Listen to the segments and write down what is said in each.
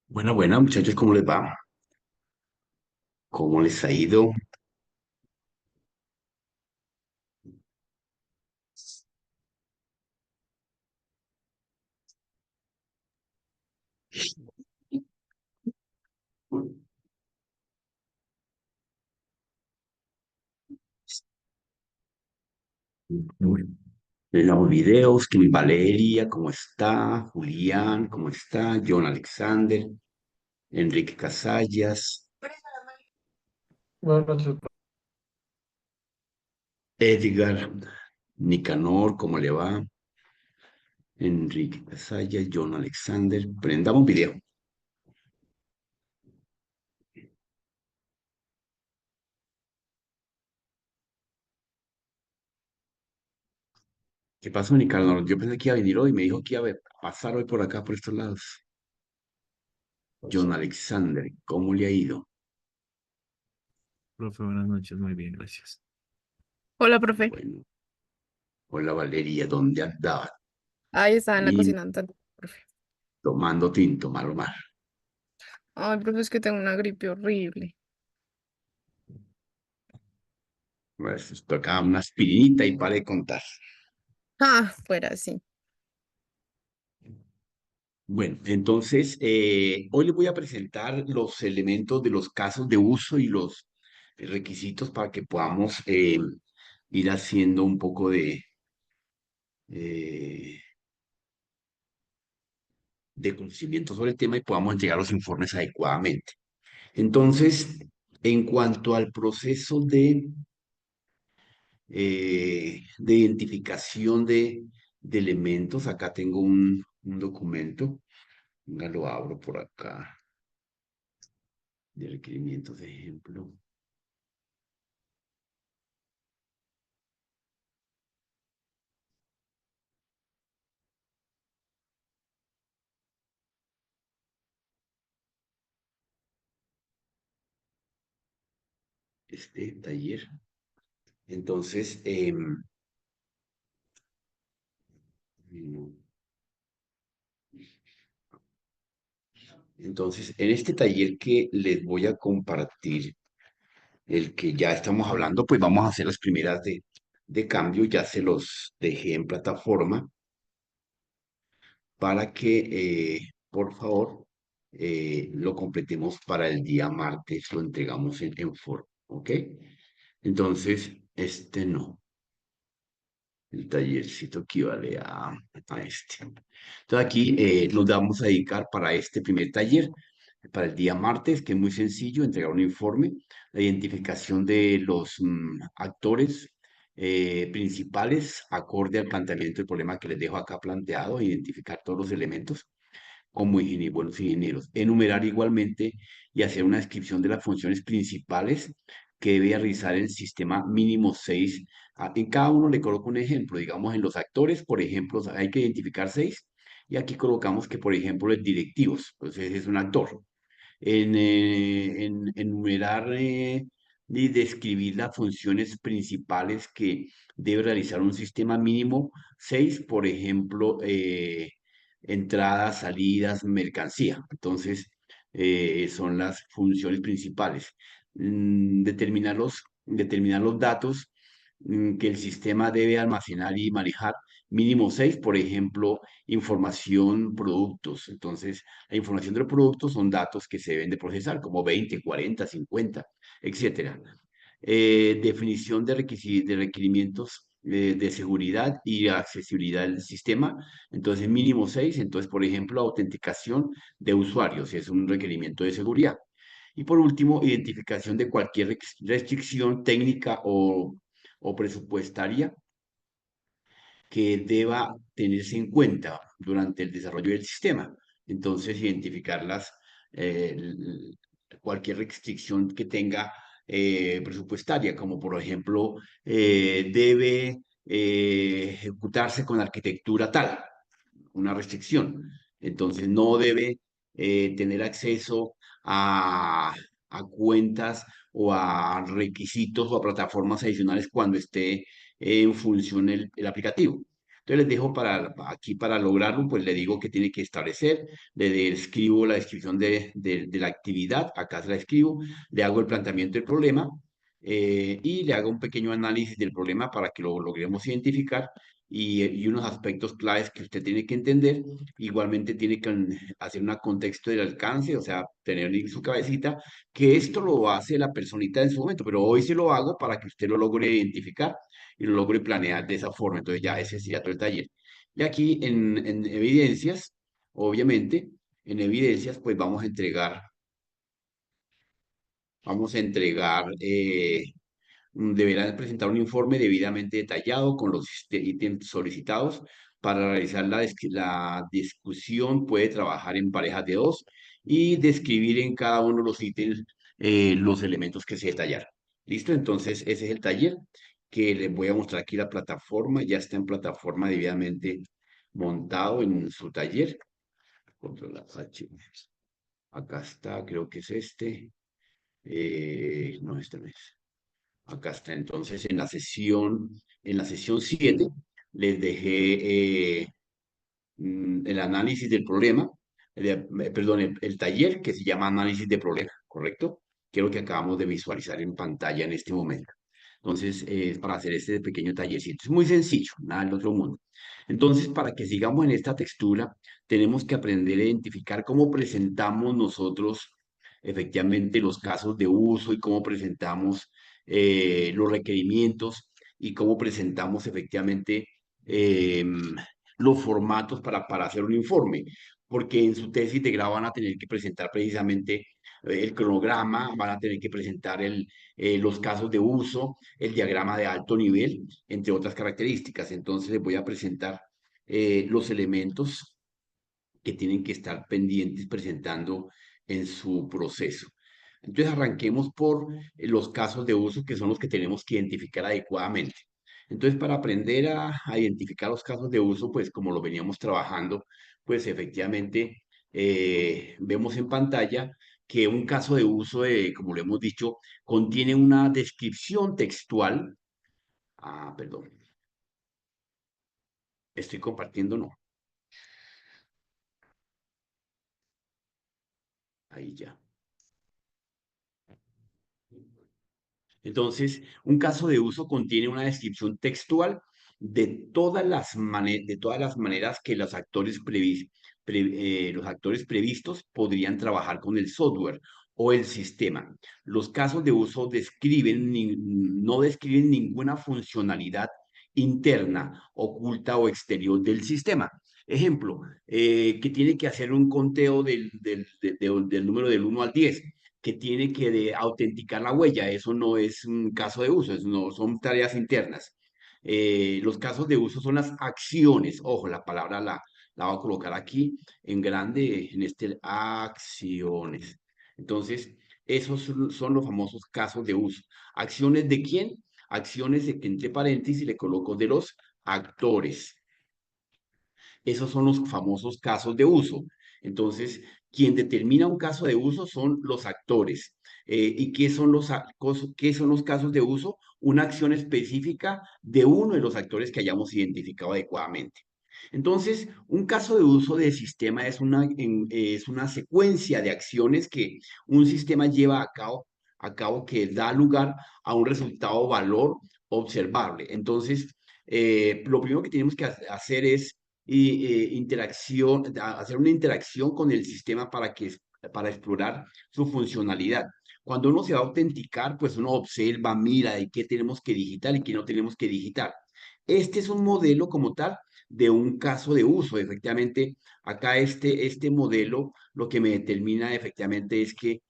Bueno, bueno, muchachos, ¿cómo les va? ¿Cómo les ha ido? Bueno, los videos, que Valeria, ¿cómo está? Julián, ¿cómo está? John Alexander, Enrique Casallas, Buenas noches. Edgar, Nicanor, ¿cómo le va? Enrique Casallas, John Alexander. Prendamos video. ¿Qué pasó, Nicanor? Yo pensé que iba a venir hoy, me dijo que iba a pasar hoy por acá, por estos lados. John Alexander, ¿cómo le ha ido? Profe, buenas noches, muy bien, gracias. Hola, profe. Bueno, hola Valeria, ¿dónde andaba? Ahí estaba en la Y cocina antes, profe. tomando tinto, malo mal. Ay, profe, es que tengo una gripe horrible. Pues tocaba una aspirinita y para de contar. Ah, fuera, sí. Bueno, entonces, hoy les voy a presentar los elementos de los casos de uso y los requisitos para que podamos ir haciendo un poco eh, de conocimiento sobre el tema y podamos llegar a los informes adecuadamente. Entonces, en cuanto al proceso de identificación de elementos, acá tengo un documento. Venga, lo abro por acá, de requerimientos de ejemplo. Este taller. Entonces, mm, entonces, en este taller que les voy a compartir, el que ya estamos hablando, pues vamos a hacer las primeras de cambio, ya se los dejé en plataforma para que, por favor, lo completemos para el día martes, lo entregamos en forma, ¿ok? Entonces, este no. El tallercito equivale a este. Entonces aquí nos vamos a dedicar para este primer taller, para el día martes, que es muy sencillo, entregar un informe, la identificación de los actores principales, acorde al planteamiento del problema que les dejo acá planteado, identificar todos los elementos como buenos ingenieros. Enumerar igualmente y hacer una descripción de las funciones principales que debe realizar el sistema mínimo 6. En cada uno le coloco un ejemplo. Digamos, en los actores, por ejemplo, hay que identificar 6. Y aquí colocamos que, por ejemplo, los directivos. Entonces, es un actor. En enumerar y describir las funciones principales que debe realizar un sistema mínimo 6, por ejemplo, entradas, salidas, mercancía. Entonces, son las funciones principales. Determinar los datos que el sistema debe almacenar y manejar. Mínimo 6, por ejemplo, información, productos. Entonces, la información de los productos son datos que se deben de procesar, como 20, 40, 50, etcétera. Definición de requerimientos de seguridad y accesibilidad del sistema. Entonces, mínimo 6. Entonces, por ejemplo, autenticación de usuarios es un requerimiento de seguridad. Y por último, identificación de cualquier restricción técnica o presupuestaria que deba tenerse en cuenta durante el desarrollo del sistema. Entonces, identificarlas, cualquier restricción que tenga presupuestaria, como por ejemplo, debe ejecutarse con arquitectura tal, una restricción. Entonces, no debe tener acceso a, a cuentas o a requisitos o a plataformas adicionales cuando esté en función el aplicativo. Entonces les dejo aquí para lograrlo, pues le digo que tiene que establecer, le escribo la descripción de la actividad, acá se la escribo, le hago el planteamiento del problema y le hago un pequeño análisis del problema para que lo logremos identificar y unos aspectos claves que usted tiene que entender. Igualmente tiene que hacer un contexto del alcance, o sea, tener en su cabecita que esto lo hace la personita en su momento, pero hoy se lo hago para que usted lo logre identificar y lo logre planear de esa forma. Entonces ya ese sería todo el taller. Y aquí en evidencias, obviamente, en evidencias, pues vamos a entregar deberán presentar un informe debidamente detallado con los ítems solicitados. Para realizar la discusión puede trabajar en parejas de dos y describir en cada uno de los ítems los elementos que se detallaron. ¿Listo? Entonces, ese es el taller que les voy a mostrar aquí la plataforma. Ya está en plataforma debidamente montado en su taller. Control H. Acá está, creo que es este. No, este no es. Acá está. Entonces, en la sesión 7 les dejé el análisis del problema, perdón, el taller que se llama análisis de problema, ¿correcto? Que es lo que acabamos de visualizar en pantalla en este momento. Entonces, para hacer este pequeño tallercito. Es muy sencillo, nada del otro mundo. Entonces, para que sigamos en esta textura, tenemos que aprender a identificar cómo presentamos nosotros efectivamente los casos de uso y cómo presentamos los requerimientos y cómo presentamos efectivamente los formatos para hacer un informe, porque en su tesis de grado van a tener que presentar precisamente el cronograma, van a tener que presentar los casos de uso, el diagrama de alto nivel, entre otras características. Entonces les voy a presentar los elementos que tienen que estar pendientes presentando en su proceso. Entonces arranquemos por los casos de uso que son los que tenemos que identificar adecuadamente. Entonces, para aprender a identificar los casos de uso, pues como lo veníamos trabajando, pues efectivamente vemos en pantalla que un caso de uso, como lo hemos dicho, contiene una descripción textual. Ah, perdón. Estoy compartiendo, no. Ahí ya. Entonces, un caso de uso contiene una descripción textual de todas las maneras que los actores previstos podrían trabajar con el software o el sistema. Los casos de uso no describen ninguna funcionalidad interna, oculta o exterior del sistema. Ejemplo, que tiene que hacer un conteo del número del 1 al 10, que tiene que autenticar la huella. Eso no es un caso de uso, no, son tareas internas. Los casos de uso son las acciones. Ojo, la palabra la voy a colocar aquí en grande, en este acciones. Entonces, esos son los famosos casos de uso. ¿Acciones de quién? Acciones de que entre paréntesis le coloco de los actores. Esos son los famosos casos de uso. Entonces, quien determina un caso de uso son los actores. ¿Y qué son los casos de uso? Una acción específica de uno de los actores que hayamos identificado adecuadamente. Entonces, un caso de uso de sistema es una secuencia de acciones que un sistema lleva a cabo que da lugar a un resultado valor observable. Entonces, lo primero que tenemos que hacer es hacer una interacción con el sistema para explorar su funcionalidad. Cuando uno se va a autenticar, pues uno observa, mira de qué tenemos que digitar y qué no tenemos que digitar. Este es un modelo como tal de un caso de uso. Efectivamente, acá este modelo lo que me determina efectivamente es que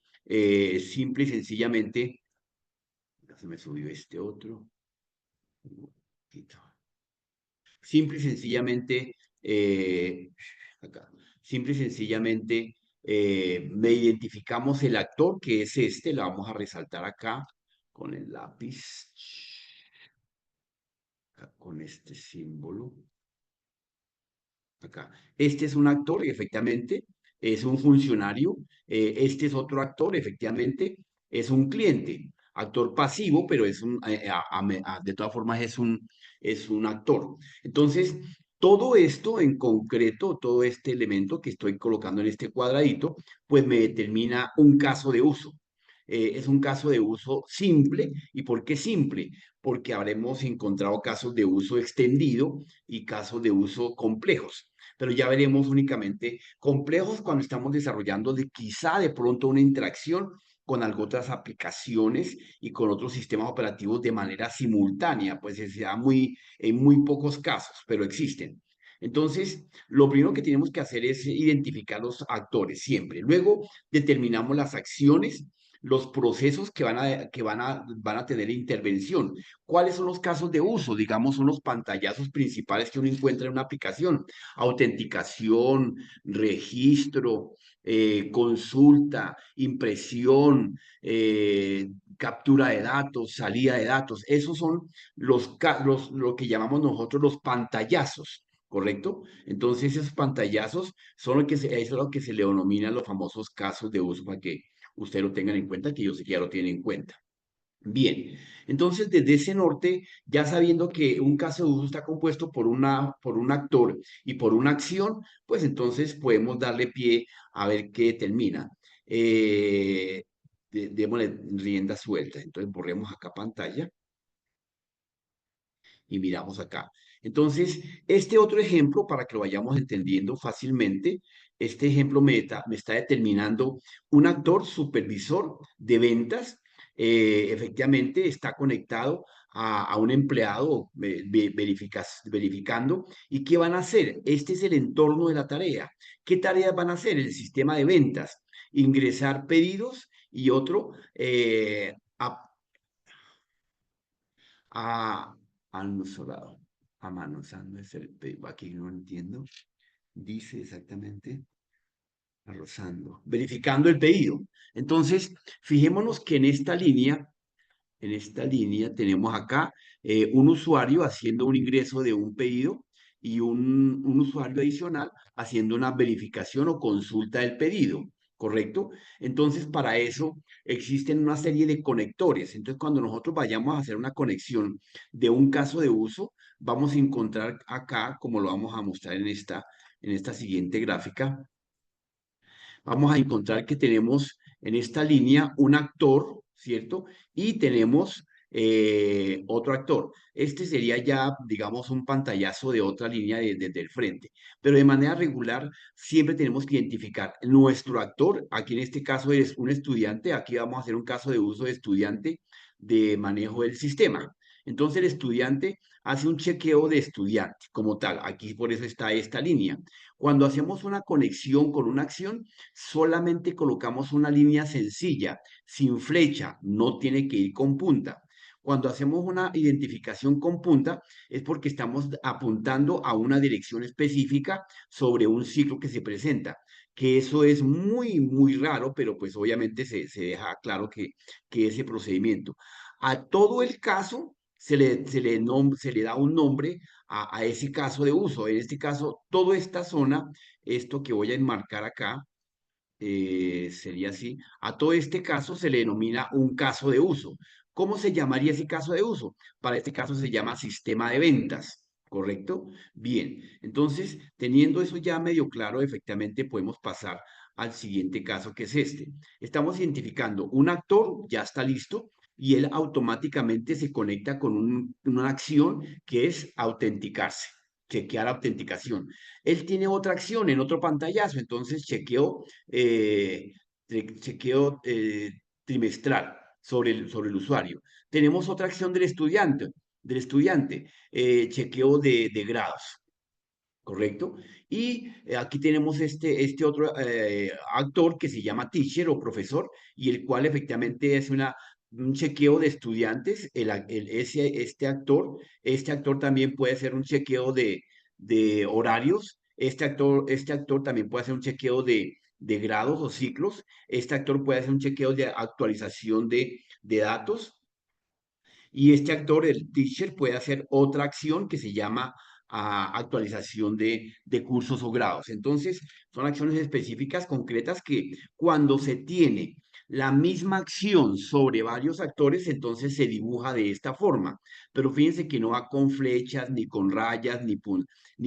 simple y sencillamente, se me subió este otro. Simple y sencillamente, acá, simple y sencillamente me identificamos el actor, que es este, lo vamos a resaltar acá con el lápiz, acá, con este símbolo. Acá. Este es un actor, efectivamente, es un funcionario. Este es otro actor, efectivamente, es un cliente. Actor pasivo, pero de todas formas es un actor. Entonces, Todo esto en concreto, todo este elemento que estoy colocando en este cuadradito, pues me determina un caso de uso. Es un caso de uso simple. ¿Y por qué simple? Porque habremos encontrado casos de uso extendido y casos de uso complejos. Pero ya veremos únicamente complejos cuando estamos desarrollando quizá de pronto una interacción con algunas otras aplicaciones y con otros sistemas operativos de manera simultánea, pues se da en muy pocos casos, pero existen. Entonces, lo primero que tenemos que hacer es identificar los actores siempre. Luego determinamos las acciones, los procesos que van a tener intervención. ¿Cuáles son los casos de uso? Digamos, son los pantallazos principales que uno encuentra en una aplicación. Autenticación, registro, consulta, impresión, captura de datos, salida de datos. Esos son lo que llamamos nosotros los pantallazos. ¿Correcto? Entonces, esos pantallazos son eso es lo que se le denominan los famosos casos de uso para que ustedes lo tengan en cuenta, que yo sé que ya lo tienen en cuenta. Bien, entonces desde ese norte, ya sabiendo que un caso de uso está compuesto por un actor y por una acción, pues entonces podemos darle pie a ver qué termina. Démosle rienda suelta. Entonces borremos acá pantalla y miramos acá. Entonces, este otro ejemplo, para que lo vayamos entendiendo fácilmente, este ejemplo me está determinando un actor supervisor de ventas. Efectivamente, está conectado a un empleado verificando. ¿Y qué van a hacer? Este es el entorno de la tarea. ¿Qué tareas van a hacer? El sistema de ventas, ingresar pedidos y otro, a almorzado, amanosando es el aquí no entiendo, dice exactamente arrozando, verificando el pedido. Entonces, fijémonos que en esta línea tenemos acá un usuario haciendo un ingreso de un pedido y un usuario adicional haciendo una verificación o consulta del pedido, ¿correcto? Entonces, para eso existen una serie de conectores. Entonces, cuando nosotros vayamos a hacer una conexión de un caso de uso, vamos a encontrar acá, como lo vamos a mostrar en esta siguiente gráfica, vamos a encontrar que tenemos en esta línea un actor, ¿cierto? Y tenemos otro actor. Este sería ya, digamos, un pantallazo de otra línea desde el frente. Pero de manera regular, siempre tenemos que identificar nuestro actor. Aquí en este caso es un estudiante. Aquí vamos a hacer un caso de uso de estudiante de manejo del sistema. Entonces, el estudiante hace un chequeo de estudiante como tal. Aquí por eso está esta línea. Cuando hacemos una conexión con una acción, solamente colocamos una línea sencilla, sin flecha, no tiene que ir con punta. Cuando hacemos una identificación con punta es porque estamos apuntando a una dirección específica sobre un ciclo que se presenta, que eso es muy raro, pero pues obviamente se deja claro que ese procedimiento. A todo el caso se le da un nombre a ese caso de uso. En este caso, toda esta zona, esto que voy a enmarcar acá, sería así. A todo este caso se le denomina un caso de uso. ¿Cómo se llamaría ese caso de uso? Para este caso se llama sistema de ventas, ¿correcto? Bien, entonces, teniendo eso ya medio claro, efectivamente podemos pasar al siguiente caso, que es este. Estamos identificando un actor, ya está listo, y él automáticamente se conecta con una acción que es autenticarse, chequear autenticación. Él tiene otra acción en otro pantallazo, entonces eh, chequeo trimestral sobre el usuario. Tenemos otra acción del estudiante, chequeo de grados. ¿Correcto? Y aquí tenemos este otro actor que se llama teacher o profesor y el cual efectivamente es un chequeo de estudiantes. Este actor también puede hacer un chequeo de horarios. Este actor también puede hacer un chequeo de grados o ciclos. Este actor puede hacer un chequeo de actualización de datos. Y este actor, el teacher, puede hacer otra acción que se llama actualización de cursos o grados. Entonces, son acciones específicas, concretas, que cuando se tiene la misma acción sobre varios actores, entonces se dibuja de esta forma. Pero fíjense que no va con flechas, ni con rayas, ni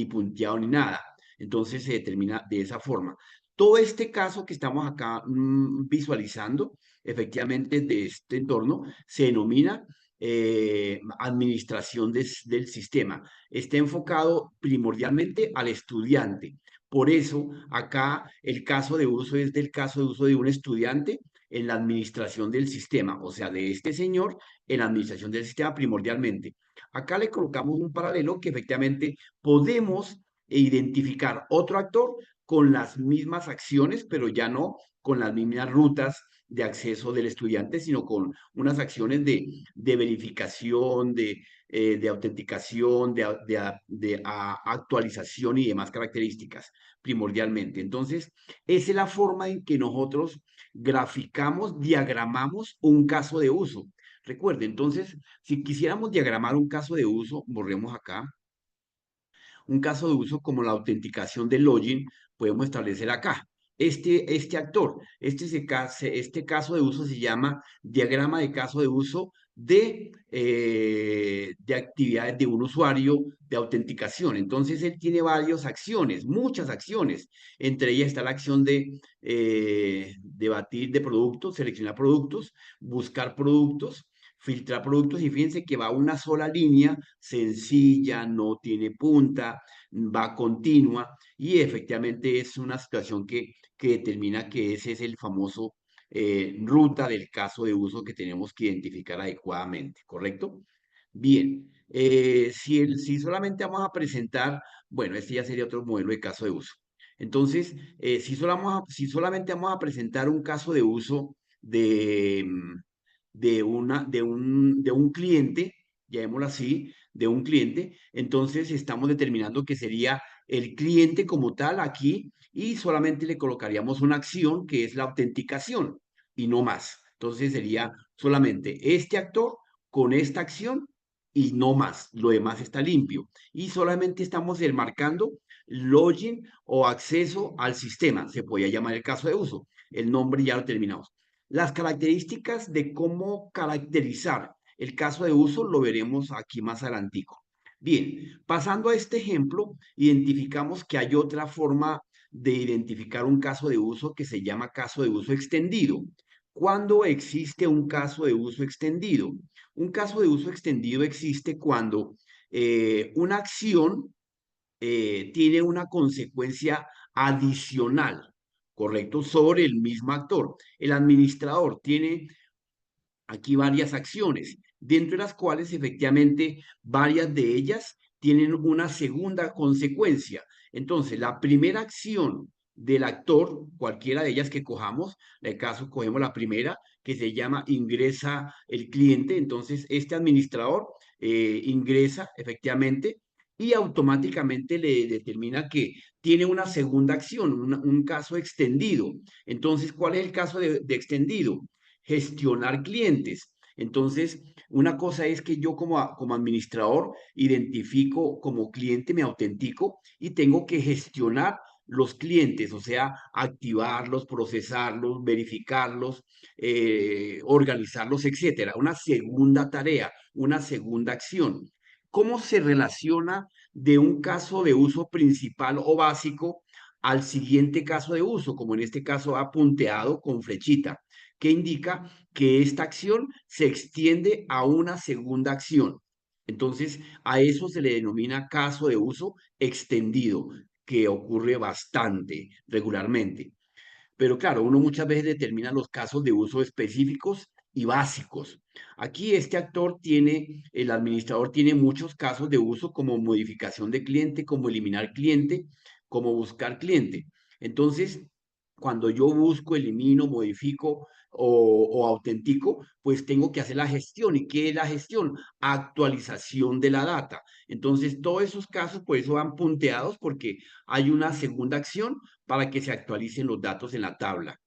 punteado, ni nada. Entonces se determina de esa forma. Todo este caso que estamos acá visualizando, efectivamente, de este entorno, se denomina administración del sistema. Está enfocado primordialmente al estudiante. Por eso, acá el caso de uso es del caso de uso de un estudiante en la administración del sistema, o sea, de este señor en la administración del sistema primordialmente. Acá le colocamos un paralelo que efectivamente podemos identificar otro actor con las mismas acciones, pero ya no con las mismas rutas de acceso del estudiante, sino con unas acciones de verificación, de autenticación, de actualización y demás características primordialmente. Entonces, esa es la forma en que nosotros graficamos, diagramamos un caso de uso. Recuerde, entonces, si quisiéramos diagramar un caso de uso, borremos acá, un caso de uso como la autenticación del login, podemos establecer acá. Este actor, este caso de uso se llama diagrama de caso de uso de actividades de un usuario de autenticación. Entonces, él tiene varias acciones, muchas acciones. Entre ellas está la acción de batir de productos, seleccionar productos, buscar productos, filtrar productos y fíjense que va una sola línea, sencilla, no tiene punta, va continua y efectivamente es una situación que determina que ese es el famoso ruta del caso de uso que tenemos que identificar adecuadamente, ¿correcto? Bien, si solamente vamos a presentar, bueno, este ya sería otro modelo de caso de uso. Entonces, si solamente vamos a presentar un caso de uso de un cliente, llamémoslo así, de un cliente, entonces estamos determinando que sería el cliente como tal aquí y solamente le colocaríamos una acción que es la autenticación y no más. Entonces sería solamente este actor con esta acción y no más. Lo demás está limpio. Y solamente estamos enmarcando login o acceso al sistema. Se podría llamar el caso de uso. El nombre ya lo terminamos. Las características de cómo caracterizar el caso de uso lo veremos aquí más adelantico. Bien, pasando a este ejemplo, identificamos que hay otra forma de identificar un caso de uso que se llama caso de uso extendido. ¿Cuándo existe un caso de uso extendido? Un caso de uso extendido existe cuando una acción tiene una consecuencia adicional, ¿correcto? Sobre el mismo actor. El administrador tiene aquí varias acciones, dentro de las cuales efectivamente varias de ellas tienen una segunda consecuencia. Entonces, la primera acción del actor, cualquiera de ellas que cojamos, en el caso cogemos la primera, que se llama ingresa el cliente, entonces este administrador ingresa efectivamente y automáticamente le determina que tiene una segunda acción, un caso extendido. Entonces, ¿cuál es el caso de extendido? Gestionar clientes. Entonces, una cosa es que yo como administrador identifico como cliente, me autentico y tengo que gestionar los clientes, o sea, activarlos, procesarlos, verificarlos, organizarlos, etcétera. Una segunda tarea, una segunda acción. ¿Cómo se relaciona de un caso de uso principal o básico al siguiente caso de uso, como en este caso ha punteado con flechita, que indica que esta acción se extiende a una segunda acción? Entonces, a eso se le denomina caso de uso extendido, que ocurre bastante regularmente. Pero claro, uno muchas veces determina los casos de uso específicos y básicos. Aquí este actor tiene, el administrador tiene muchos casos de uso como modificación de cliente, como eliminar cliente, como buscar cliente. Entonces, cuando yo busco, elimino, modifico o autentico, pues tengo que hacer la gestión. ¿Y qué es la gestión? Actualización de la data. Entonces, todos esos casos, por eso van punteados, porque hay una segunda acción para que se actualicen los datos en la tabla.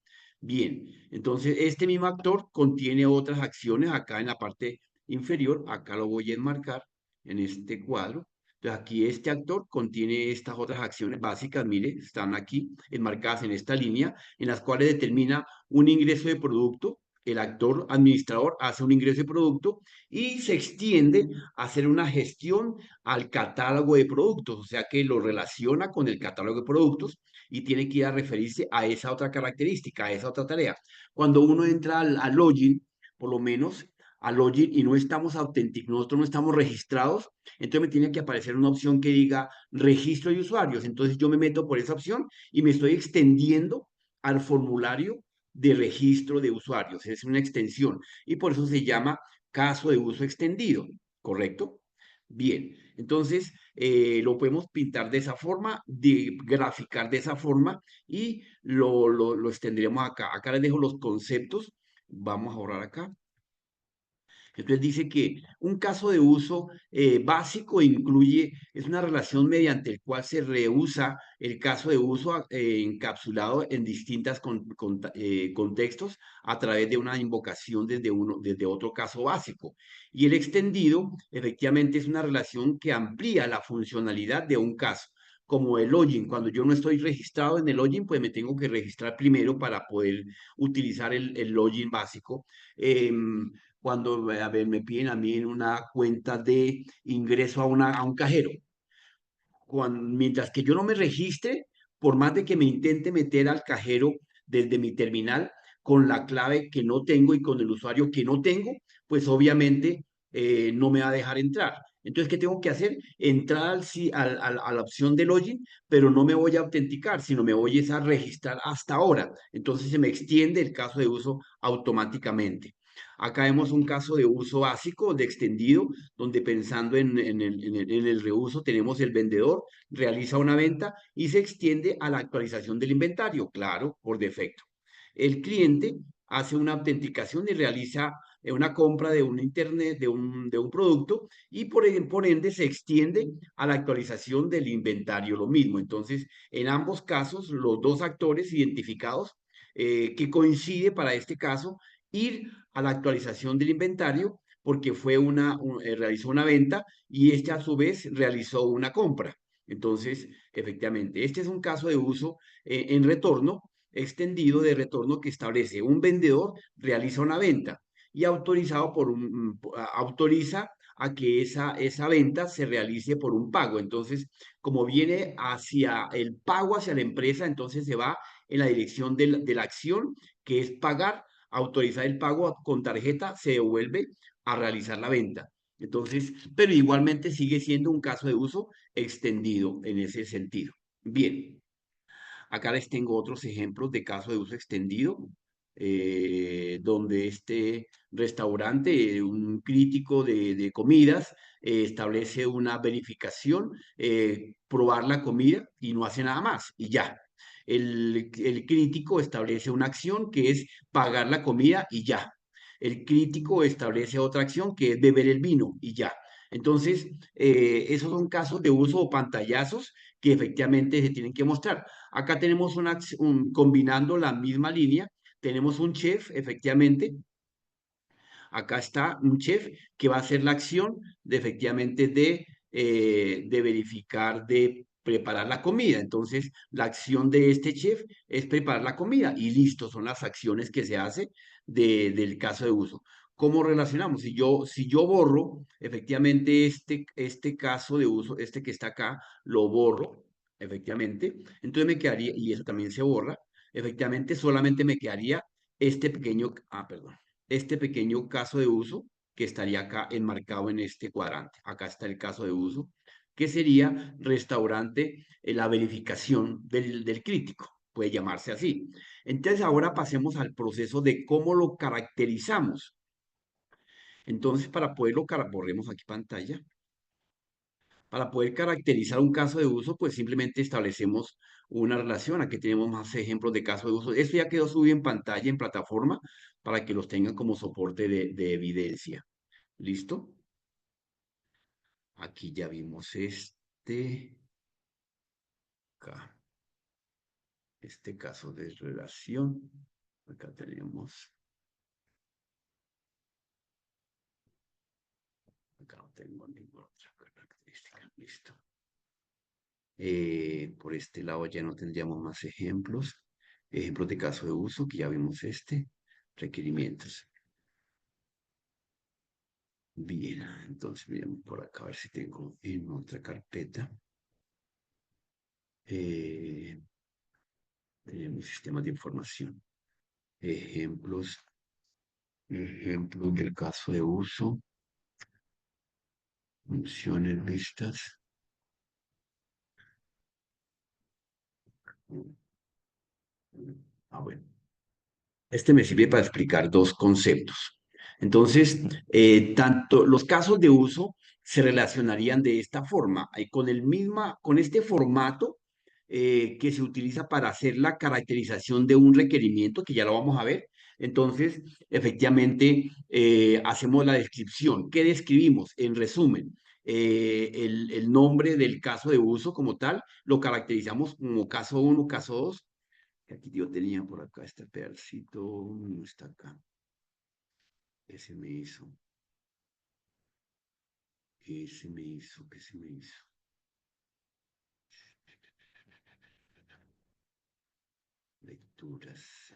Bien, entonces este mismo actor contiene otras acciones acá en la parte inferior, acá lo voy a enmarcar en este cuadro. Entonces, aquí este actor contiene estas otras acciones básicas, mire, están aquí enmarcadas en esta línea, en las cuales determina un ingreso de producto. El actor administrador hace un ingreso de producto y se extiende a hacer una gestión al catálogo de productos, o sea que lo relaciona con el catálogo de productos y tiene que ir a referirse a esa otra característica, a esa otra tarea. Cuando uno entra al login, por lo menos al login y no estamos auténticos, nosotros no estamos registrados, entonces me tiene que aparecer una opción que diga registro de usuarios. Entonces yo me meto por esa opción y me estoy extendiendo al formulario de registro de usuarios. Es una extensión y por eso se llama caso de uso extendido, ¿correcto? Bien, entonces lo podemos pintar de esa forma, graficar de esa forma y lo extenderemos acá. Acá les dejo los conceptos. Vamos a borrar acá. Entonces dice que un caso de uso básico incluye, es una relación mediante el cual se reusa el caso de uso encapsulado en distintos contextos a través de una invocación desde otro caso básico. Y el extendido, efectivamente, es una relación que amplía la funcionalidad de un caso. Como el login, cuando yo no estoy registrado en el login, pues me tengo que registrar primero para poder utilizar el login básico. Cuando a ver, me piden a mí en una cuenta de ingreso a un cajero. Mientras que yo no me registre, por más de que me intente meter al cajero desde mi terminal con la clave que no tengo y con el usuario que no tengo, pues obviamente no me va a dejar entrar. Entonces, ¿qué tengo que hacer? Entrar a la opción de login, pero no me voy a autenticar, sino me voy a registrar hasta ahora. Entonces se me extiende el caso de uso automáticamente. Acá vemos un caso de uso básico, de extendido, donde pensando en el reuso tenemos el vendedor, realiza una venta y se extiende a la actualización del inventario, claro, por defecto. El cliente hace una autenticación y realiza una compra de un internet, de un producto y por ende se extiende a la actualización del inventario, lo mismo. Entonces, en ambos casos, los dos actores identificados que coincide para este caso ir a la actualización del inventario porque realizó una venta y este a su vez realizó una compra. Entonces, efectivamente, este es un caso de uso en retorno, extendido de retorno que establece un vendedor realiza una venta y autoriza a que esa venta se realice por un pago. Entonces, como viene hacia el pago hacia la empresa, entonces se va en la dirección de la acción, que es pagar, autorizar el pago con tarjeta, se devuelve a realizar la venta. Entonces, pero igualmente sigue siendo un caso de uso extendido en ese sentido. Bien, acá les tengo otros ejemplos de caso de uso extendido, donde este restaurante, un crítico de comidas, establece una verificación, probar la comida y no hace nada más y ya. El crítico establece una acción que es pagar la comida y ya. El crítico establece otra acción que es beber el vino y ya. Entonces, esos son casos de uso o pantallazos que efectivamente se tienen que mostrar. Acá tenemos combinando la misma línea, tenemos un chef, efectivamente. Acá está un chef que va a hacer la acción efectivamente de verificar, de preparar la comida. Entonces, la acción de este chef es preparar la comida y listo, son las acciones que se hace del caso de uso. ¿Cómo relacionamos? Si yo borro efectivamente este caso de uso, este que está acá, lo borro, efectivamente, entonces me quedaría, y eso también se borra, efectivamente solamente me quedaría perdón, este pequeño caso de uso que estaría acá enmarcado en este cuadrante. Acá está el caso de uso, que sería restaurante, la verificación del crítico, puede llamarse así. Entonces ahora pasemos al proceso de cómo lo caracterizamos. Entonces, borremos aquí pantalla. Para poder caracterizar un caso de uso, pues simplemente establecemos una relación. Aquí tenemos más ejemplos de caso de uso. Esto ya quedó subido en pantalla, en plataforma, para que los tengan como soporte de evidencia. ¿Listo? Aquí ya vimos acá, este caso de relación. Acá tenemos Acá no tengo ninguna otra característica. Listo. Por este lado ya no tendríamos más ejemplos. Ejemplos de caso de uso, que ya vimos este. Requerimientos. Bien, entonces miremos por acá a ver si tengo en otra carpeta. Tenemos sistemas de información. Ejemplos. Ejemplos del caso de uso. Funciones vistas. Bueno. Este me sirve para explicar dos conceptos. Entonces, tanto los casos de uso se relacionarían de esta forma, con este formato que se utiliza para hacer la caracterización de un requerimiento, que ya lo vamos a ver. Entonces, efectivamente, hacemos la descripción. ¿Qué describimos? En resumen, el nombre del caso de uso como tal, lo caracterizamos como caso 1, caso 2. Aquí yo tenía por acá este pedacito, no está acá. ¿Qué se me hizo? ¿Qué se me hizo? ¿Qué se me hizo? Lecturas.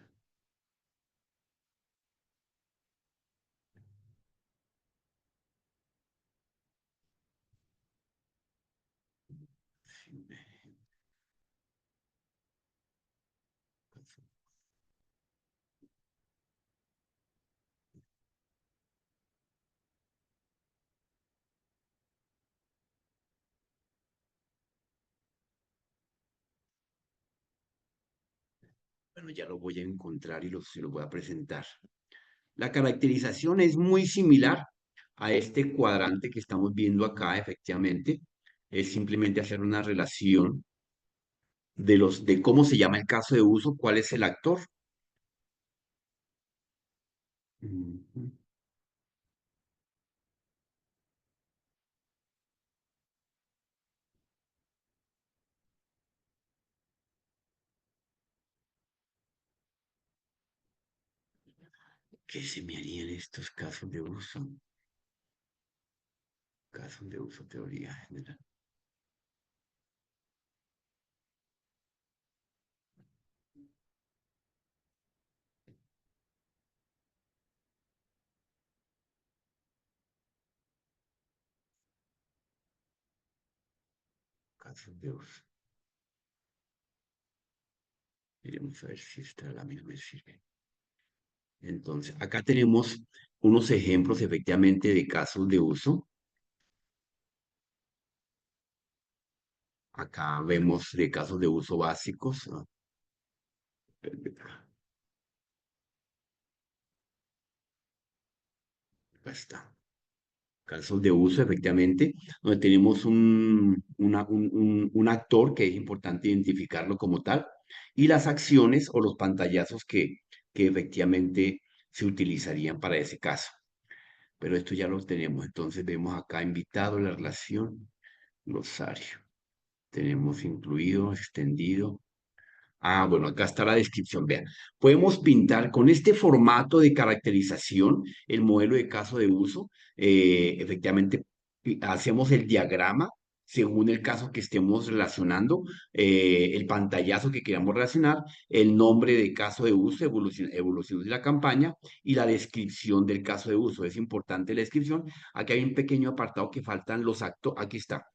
Bueno, ya lo voy a encontrar y se lo voy a presentar. La caracterización es muy similar a este cuadrante que estamos viendo acá, efectivamente. Es simplemente hacer una relación de cómo se llama el caso de uso, cuál es el actor. Ujú. ¿Qué se me harían estos casos de uso? Casos de uso, teoría general. Casos de uso. Vamos a ver si esta la misma me sirve. Entonces, acá tenemos unos ejemplos efectivamente de casos de uso. Acá vemos de casos de uso básicos. Acá está. Casos de uso, efectivamente, donde tenemos un actor que es importante identificarlo como tal, y las acciones o los pantallazos que efectivamente se utilizarían para ese caso. Pero esto ya lo tenemos. Entonces vemos acá invitado, la relación, glosario. Tenemos incluido, extendido. Ah, bueno, acá está la descripción. Vean, podemos pintar con este formato de caracterización el modelo de caso de uso. Efectivamente, hacemos el diagrama según el caso que estemos relacionando, el pantallazo que queramos relacionar, el nombre de caso de uso, evolución de la campaña y la descripción del caso de uso. Es importante la descripción. Aquí hay un pequeño apartado que faltan los actos. Aquí está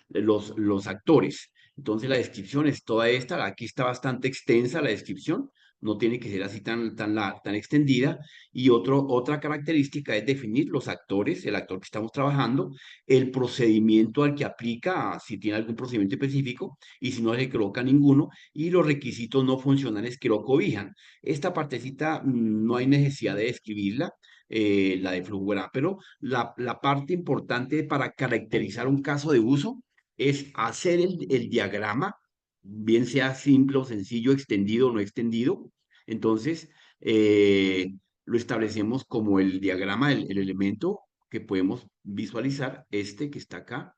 los actores. Entonces la descripción es toda esta, aquí está bastante extensa la descripción, no tiene que ser así tan extendida. Y otra característica es definir los actores, el actor que estamos trabajando, el procedimiento al que aplica, si tiene algún procedimiento específico, y si no le coloca ninguno, y los requisitos no funcionales que lo cobijan. Esta partecita no hay necesidad de escribirla, la de flujo, pero la parte importante para caracterizar un caso de uso es hacer el diagrama, bien sea simple o sencillo, extendido o no extendido. Entonces, lo establecemos como el diagrama, el elemento que podemos visualizar, este que está acá,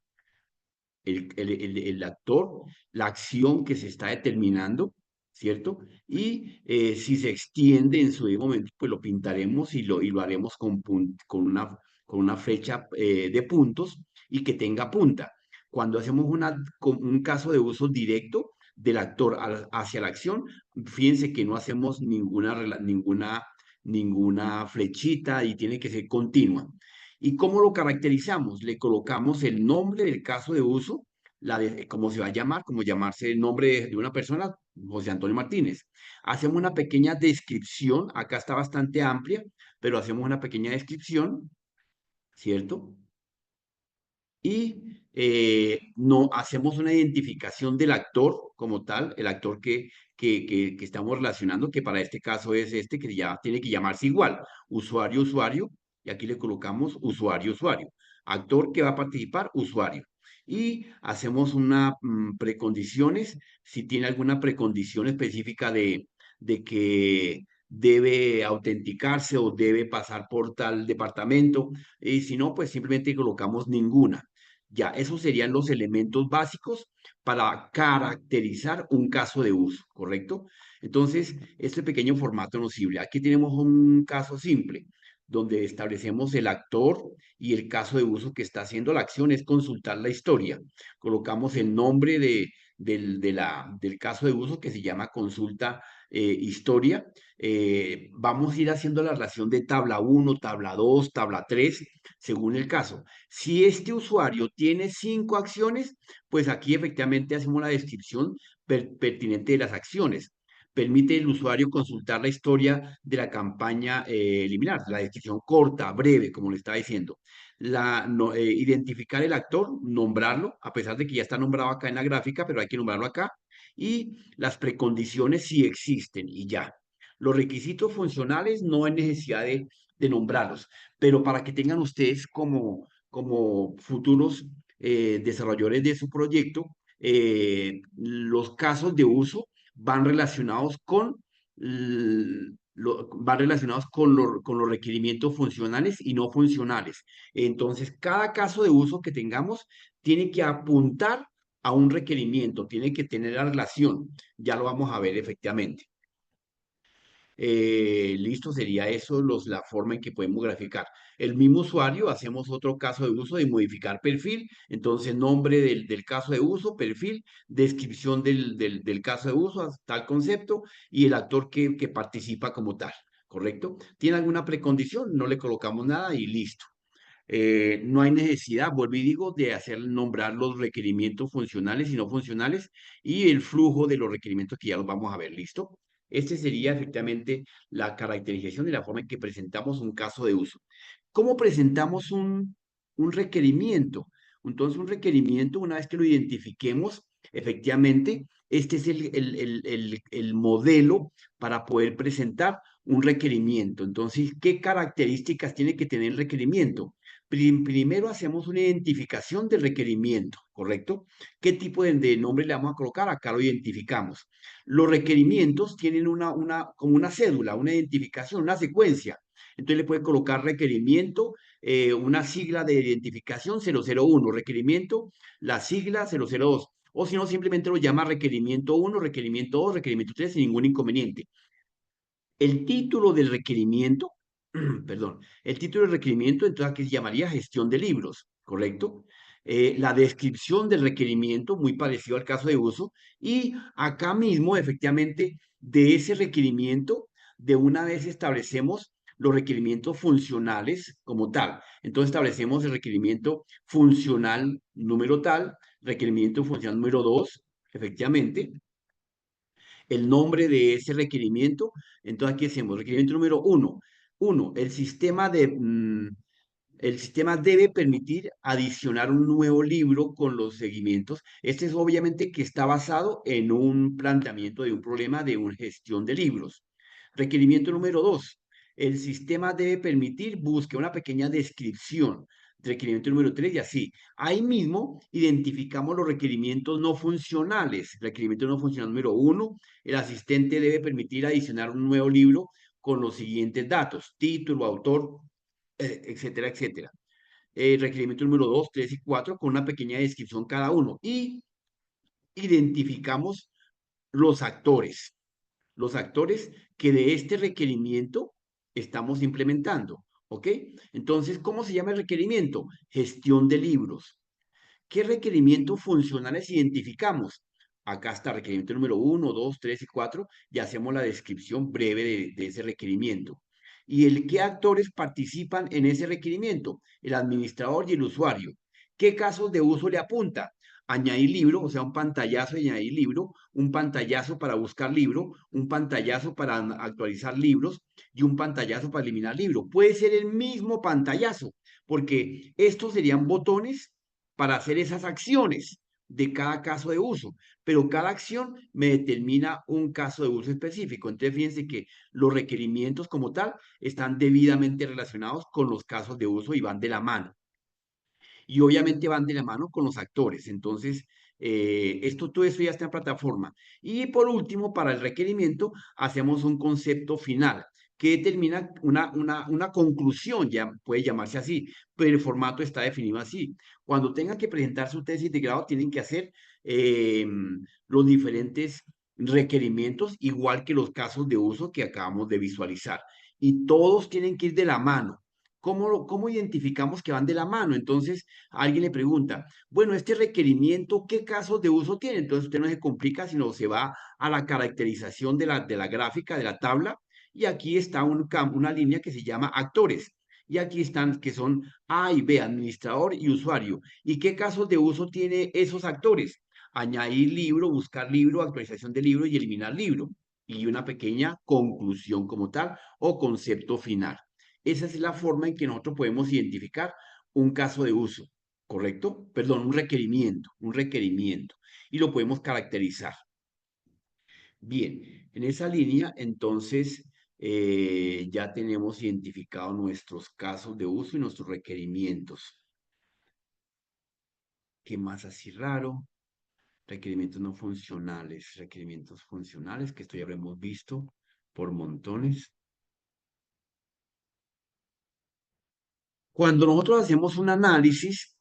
el actor, la acción que se está determinando, ¿cierto? Y si se extiende en su debido momento, pues lo pintaremos y lo haremos con con una flecha de puntos y que tenga punta. Cuando hacemos un caso de uso directo del actor hacia la acción, fíjense que no hacemos ninguna flechita y tiene que ser continua. ¿Y cómo lo caracterizamos? Le colocamos el nombre del caso de uso, cómo se va a llamar, como llamarse el nombre de una persona, José Antonio Martínez. Hacemos una pequeña descripción, acá está bastante amplia, pero hacemos una pequeña descripción, ¿cierto? Y no hacemos una identificación del actor como tal, el actor que estamos relacionando, que para este caso es este, que ya tiene que llamarse igual, usuario, usuario, y aquí le colocamos usuario, usuario. Actor que va a participar, usuario. Y hacemos una precondiciones, si tiene alguna precondición específica de que debe autenticarse o debe pasar por tal departamento, y si no, pues simplemente colocamos ninguna. Ya, esos serían los elementos básicos para caracterizar un caso de uso, ¿correcto? Entonces, este pequeño formato nos sirve. Aquí tenemos un caso simple, donde establecemos el actor y el caso de uso que está haciendo la acción es consultar la historia. Colocamos el nombre del caso de uso que se llama consulta historia. Vamos a ir haciendo la relación de tabla 1, tabla 2, tabla 3, según el caso. Si este usuario tiene 5 acciones, pues aquí efectivamente hacemos la descripción pertinente de las acciones. Permite el usuario consultar la historia de la campaña eliminar, la descripción corta, breve, como le estaba diciendo. Identificar el actor, nombrarlo, a pesar de que ya está nombrado acá en la gráfica, pero hay que nombrarlo acá. Y las precondiciones si existen y ya. Los requisitos funcionales no hay necesidad de nombrarlos, pero para que tengan ustedes como futuros desarrolladores de su proyecto, los casos de uso van relacionados con los requerimientos funcionales y no funcionales. Entonces, cada caso de uso que tengamos tiene que apuntar a un requerimiento, tiene que tener la relación. Ya lo vamos a ver efectivamente. Listo, sería eso la forma en que podemos graficar. El mismo usuario, hacemos otro caso de uso de modificar perfil, entonces nombre del caso de uso, perfil, descripción del caso de uso, tal concepto, y el actor que participa como tal, ¿correcto? ¿Tiene alguna precondición? No le colocamos nada y listo. No hay necesidad, vuelvo y digo, de hacer nombrar los requerimientos funcionales y no funcionales y el flujo de los requerimientos que ya los vamos a ver, ¿listo? Este sería efectivamente la caracterización y la forma en que presentamos un caso de uso. ¿Cómo presentamos un requerimiento? Entonces, un requerimiento, una vez que lo identifiquemos, efectivamente, este es el modelo para poder presentar un requerimiento. Entonces, ¿qué características tiene que tener el requerimiento? Primero hacemos una identificación del requerimiento, ¿correcto? ¿Qué tipo de nombre le vamos a colocar? Acá lo identificamos. Los requerimientos tienen como una cédula, una identificación, una secuencia. Entonces le puede colocar requerimiento, una sigla de identificación 001, requerimiento, la sigla 002. O si no, simplemente lo llama requerimiento 1, requerimiento 2, requerimiento 3, sin ningún inconveniente. El título del requerimiento, perdón, el título del requerimiento, entonces aquí se llamaría gestión de libros, ¿correcto? La descripción del requerimiento, muy parecido al caso de uso, y acá mismo, efectivamente, de ese requerimiento, de una vez establecemos los requerimientos funcionales como tal. Entonces establecemos el requerimiento funcional número tal, requerimiento funcional número 2, efectivamente, el nombre de ese requerimiento. Entonces aquí hacemos requerimiento número 1. 1. El sistema debe permitir adicionar un nuevo libro con los seguimientos. Este es obviamente que está basado en un planteamiento de un problema de una gestión de libros. Requerimiento número 2. El sistema debe permitir busque una pequeña descripción. Requerimiento número 3 y así. Ahí mismo identificamos los requerimientos no funcionales. Requerimiento no funcional número 1. El asistente debe permitir adicionar un nuevo libro con los siguientes datos: título, autor, etcétera, etcétera. Requerimiento número 2, 3 y 4 con una pequeña descripción cada uno. Y identificamos los actores que de este requerimiento estamos implementando. ¿Ok? Entonces, ¿cómo se llama el requerimiento? Gestión de libros. ¿Qué requerimientos funcionales identificamos? Acá está requerimiento número 1, 2, 3 y 4 y hacemos la descripción breve de ese requerimiento. ¿Y qué actores participan en ese requerimiento? El administrador y el usuario. ¿Qué casos de uso le apunta? Añadir libro, o sea, un pantallazo de añadir libro, un pantallazo para buscar libro, un pantallazo para actualizar libros y un pantallazo para eliminar libro. Puede ser el mismo pantallazo, porque estos serían botones para hacer esas acciones de cada caso de uso, pero cada acción me determina un caso de uso específico. Entonces, fíjense que los requerimientos como tal están debidamente relacionados con los casos de uso y van de la mano. Y obviamente van de la mano con los actores. Entonces, todo eso ya está en plataforma. Y por último, para el requerimiento, hacemos un concepto final que determina una conclusión, ya puede llamarse así, pero el formato está definido así. Cuando tengan que presentar su tesis de grado, tienen que hacer los diferentes requerimientos, igual que los casos de uso que acabamos de visualizar. Y todos tienen que ir de la mano. ¿Cómo identificamos que van de la mano? Entonces, alguien le pregunta, bueno, este requerimiento, ¿qué casos de uso tiene? Entonces, usted no se complica, sino se va a la caracterización de la gráfica, de la tabla, y aquí está una línea que se llama actores. Y aquí están, que son A y B, administrador y usuario. ¿Y qué casos de uso tiene esos actores? Añadir libro, buscar libro, actualización de libro y eliminar libro. Y una pequeña conclusión como tal o concepto final. Esa es la forma en que nosotros podemos identificar un caso de uso, ¿correcto? Perdón, un requerimiento. Y lo podemos caracterizar. Bien, en esa línea, entonces, ya tenemos identificados nuestros casos de uso y nuestros requerimientos. ¿Qué más así raro? Requerimientos funcionales, que esto ya habremos visto por montones. Cuando nosotros hacemos un análisis,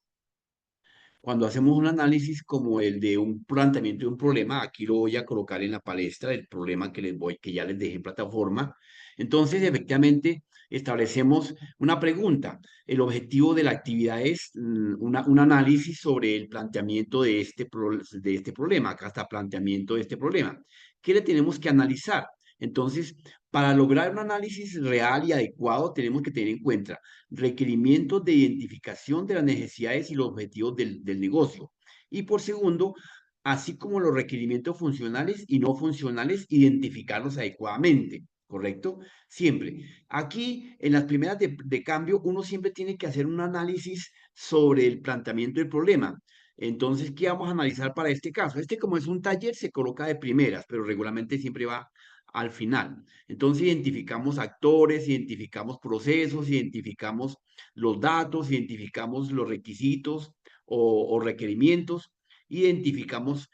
cuando hacemos un análisis como el de un planteamiento de un problema, aquí lo voy a colocar en la palestra del problema que ya les dejé en plataforma. Entonces, efectivamente, establecemos una pregunta. El objetivo de la actividad es un análisis sobre el planteamiento de este problema. Acá está planteamiento de este problema. ¿Qué le tenemos que analizar? Entonces, para lograr un análisis real y adecuado, tenemos que tener en cuenta requerimientos de identificación de las necesidades y los objetivos del negocio. Y por segundo, así como los requerimientos funcionales y no funcionales, identificarlos adecuadamente. ¿Correcto? Siempre. Aquí, en las primeras de cambio, uno siempre tiene que hacer un análisis sobre el planteamiento del problema. Entonces, ¿qué vamos a analizar para este caso? Como es un taller, se coloca de primeras, pero regularmente siempre va al final. Entonces identificamos actores, identificamos procesos, identificamos los datos, identificamos los requisitos o requerimientos, identificamos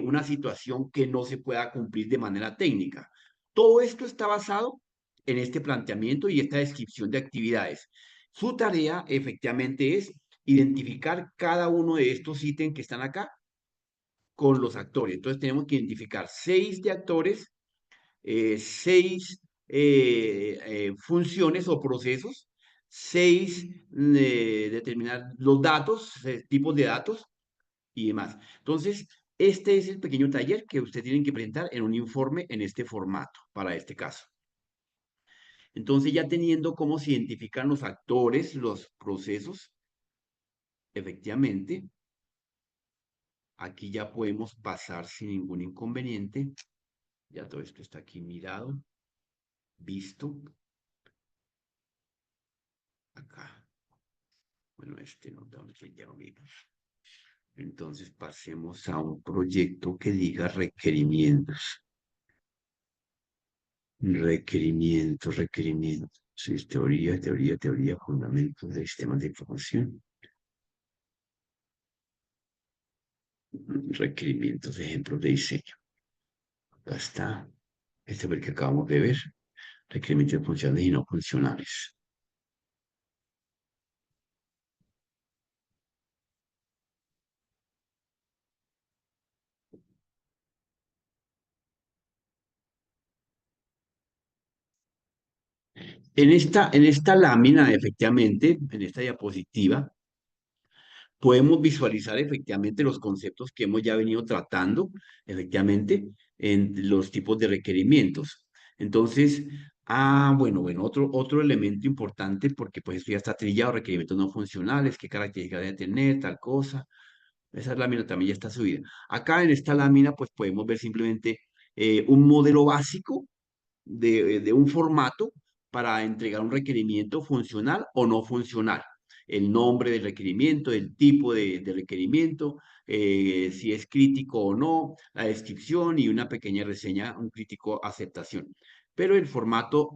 una situación que no se pueda cumplir de manera técnica. Todo esto está basado en este planteamiento y esta descripción de actividades. Su tarea efectivamente es identificar cada uno de estos ítems que están acá con los actores. Entonces tenemos que identificar 6 de actores, 6 funciones o procesos, 6 determinar los datos, tipos de datos y demás. Entonces, este es el pequeño taller que usted tiene que presentar en un informe en este formato para este caso. Entonces, ya teniendo cómo se identifican los actores, los procesos, efectivamente, aquí ya podemos pasar sin ningún inconveniente. Ya todo esto está aquí mirado, visto. Acá. Bueno, no, ya lo vimos. Entonces pasemos a un proyecto que diga requerimientos. Requerimientos. Sí, teoría, fundamentos de sistemas de información. Requerimientos, ejemplos de diseño. Acá está. Este es el que acabamos de ver. Requerimientos funcionales y no funcionales. En esta lámina, efectivamente, en esta diapositiva, podemos visualizar efectivamente los conceptos que hemos ya venido tratando, efectivamente, en los tipos de requerimientos. Entonces, bueno, otro elemento importante, porque pues esto ya está trillado, requerimientos no funcionales, qué características debe tener, tal cosa. Esa lámina también ya está subida. Acá en esta lámina, pues podemos ver simplemente un modelo básico de un formato para entregar un requerimiento funcional o no funcional. El nombre del requerimiento, el tipo de requerimiento, si es crítico o no, la descripción y una pequeña reseña, un crítico aceptación. Pero el formato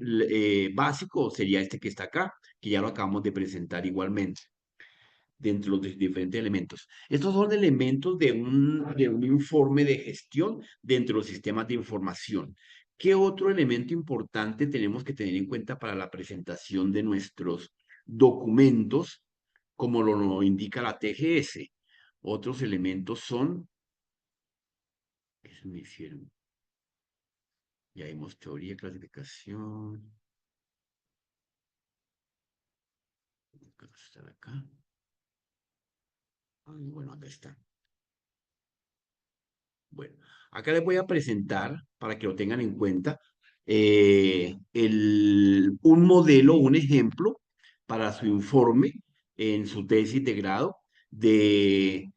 básico sería este que está acá, que ya lo acabamos de presentar igualmente dentro de los diferentes elementos. Estos son elementos de un informe de gestión dentro de los sistemas de información. ¿Qué otro elemento importante tenemos que tener en cuenta para la presentación de nuestros documentos, como lo indica la TGS? Otros elementos son, ¿qué se me hicieron? Ya vimos teoría, clasificación. Acá. Bueno, acá está. Bueno, acá les voy a presentar, para que lo tengan en cuenta, un modelo, un ejemplo para su informe en su tesis de grado del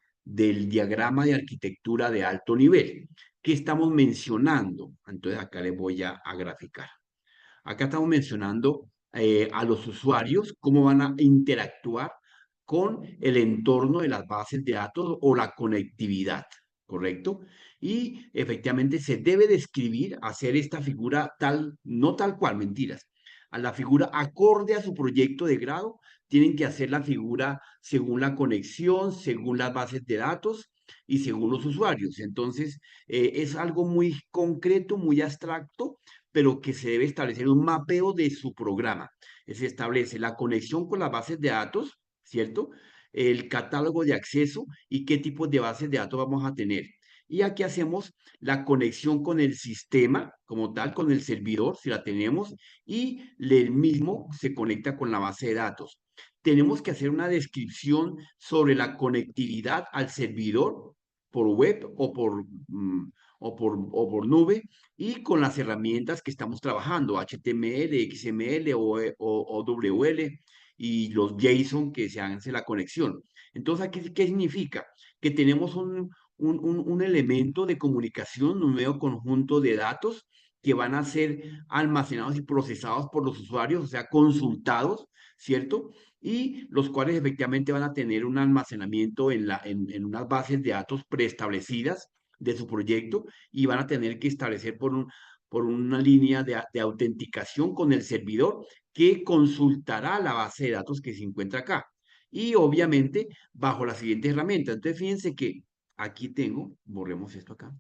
diagrama de arquitectura de alto nivel. ¿Qué estamos mencionando? Entonces acá les voy a graficar. Acá estamos mencionando a los usuarios, cómo van a interactuar con el entorno de las bases de datos o la conectividad, ¿correcto? Y efectivamente se debe describir, hacer esta figura tal, no tal cual, mentiras, a la figura acorde a su proyecto de grado, tienen que hacer la figura según la conexión, según las bases de datos y según los usuarios. Entonces, es algo muy concreto, muy abstracto, pero que se debe establecer un mapeo de su programa. Se establece la conexión con las bases de datos, ¿cierto? El catálogo de acceso y qué tipos de bases de datos vamos a tener. Y aquí hacemos la conexión con el sistema como tal, con el servidor, si la tenemos, y el mismo se conecta con la base de datos. Tenemos que hacer una descripción sobre la conectividad al servidor por web o por nube y con las herramientas que estamos trabajando, HTML, XML o WL y los JSON que se hace la conexión. Entonces, ¿aquí qué significa? Que tenemos un elemento de comunicación, un nuevo conjunto de datos que van a ser almacenados y procesados por los usuarios, o sea, consultados, ¿cierto? Y los cuales efectivamente van a tener un almacenamiento en unas bases de datos preestablecidas de su proyecto y van a tener que establecer por una línea de autenticación con el servidor que consultará la base de datos que se encuentra acá. Y obviamente bajo las siguientes herramientas. Entonces fíjense que aquí tengo, borremos esto acá.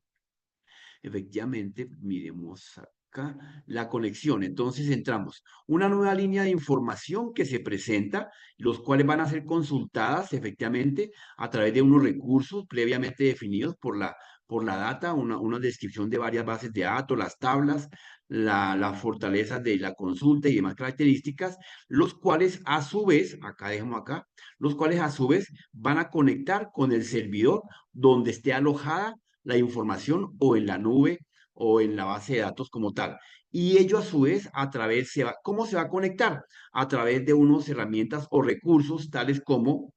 Efectivamente, miremos acá la conexión. Entonces entramos. Una nueva línea de información que se presenta, los cuales van a ser consultadas efectivamente a través de unos recursos previamente definidos por la data, una descripción de varias bases de datos, las tablas, las fortalezas de la consulta y demás características, los cuales a su vez, acá dejemos acá, los cuales a su vez van a conectar con el servidor donde esté alojada la información o en la nube o en la base de datos como tal. Y ello a su vez ¿cómo se va a conectar? A través de unas herramientas o recursos tales como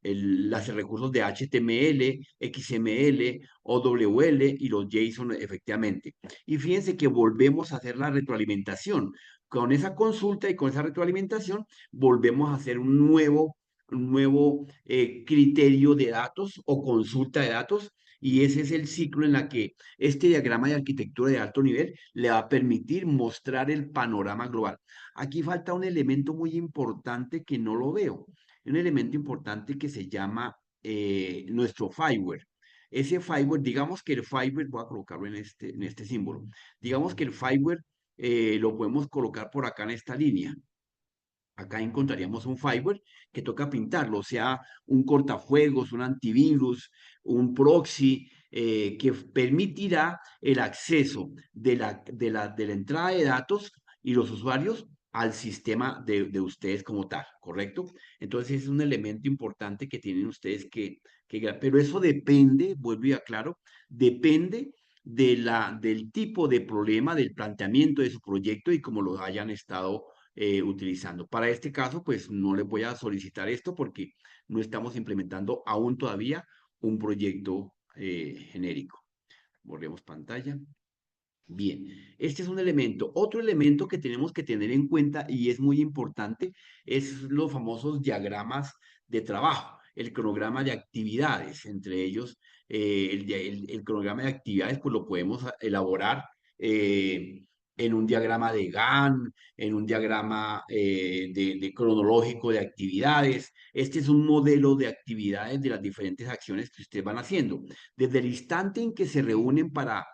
los recursos de HTML, XML, OWL y los JSON efectivamente. Y fíjense que volvemos a hacer la retroalimentación. Con esa consulta y con esa retroalimentación volvemos a hacer un nuevo criterio de datos o consulta de datos y ese es el ciclo en la que este diagrama de arquitectura de alto nivel le va a permitir mostrar el panorama global. Aquí falta un elemento muy importante que no lo veo, un elemento importante que se llama nuestro fireware. Ese fireware, digamos que el fireware, voy a colocarlo en este símbolo, digamos que el fireware lo podemos colocar por acá en esta línea. Acá encontraríamos un fireware que toca pintarlo, o sea, un cortafuegos, un antivirus, un proxy que permitirá el acceso de la entrada de datos y los usuarios al sistema de ustedes como tal, ¿correcto? Entonces es un elemento importante que tienen ustedes pero eso depende, vuelvo y aclaro, depende del tipo de problema, del planteamiento de su proyecto y cómo lo hayan estado utilizando. Para este caso, pues no les voy a solicitar esto porque no estamos implementando aún todavía un proyecto genérico. Borremos pantalla. Bien, este es un elemento. Otro elemento que tenemos que tener en cuenta y es muy importante es los famosos diagramas de trabajo, el cronograma de actividades. Entre ellos, el cronograma de actividades pues lo podemos elaborar eh, en un diagrama de Gantt, en un diagrama de cronológico de actividades. Este es un modelo de actividades de las diferentes acciones que ustedes van haciendo. Desde el instante en que se reúnen para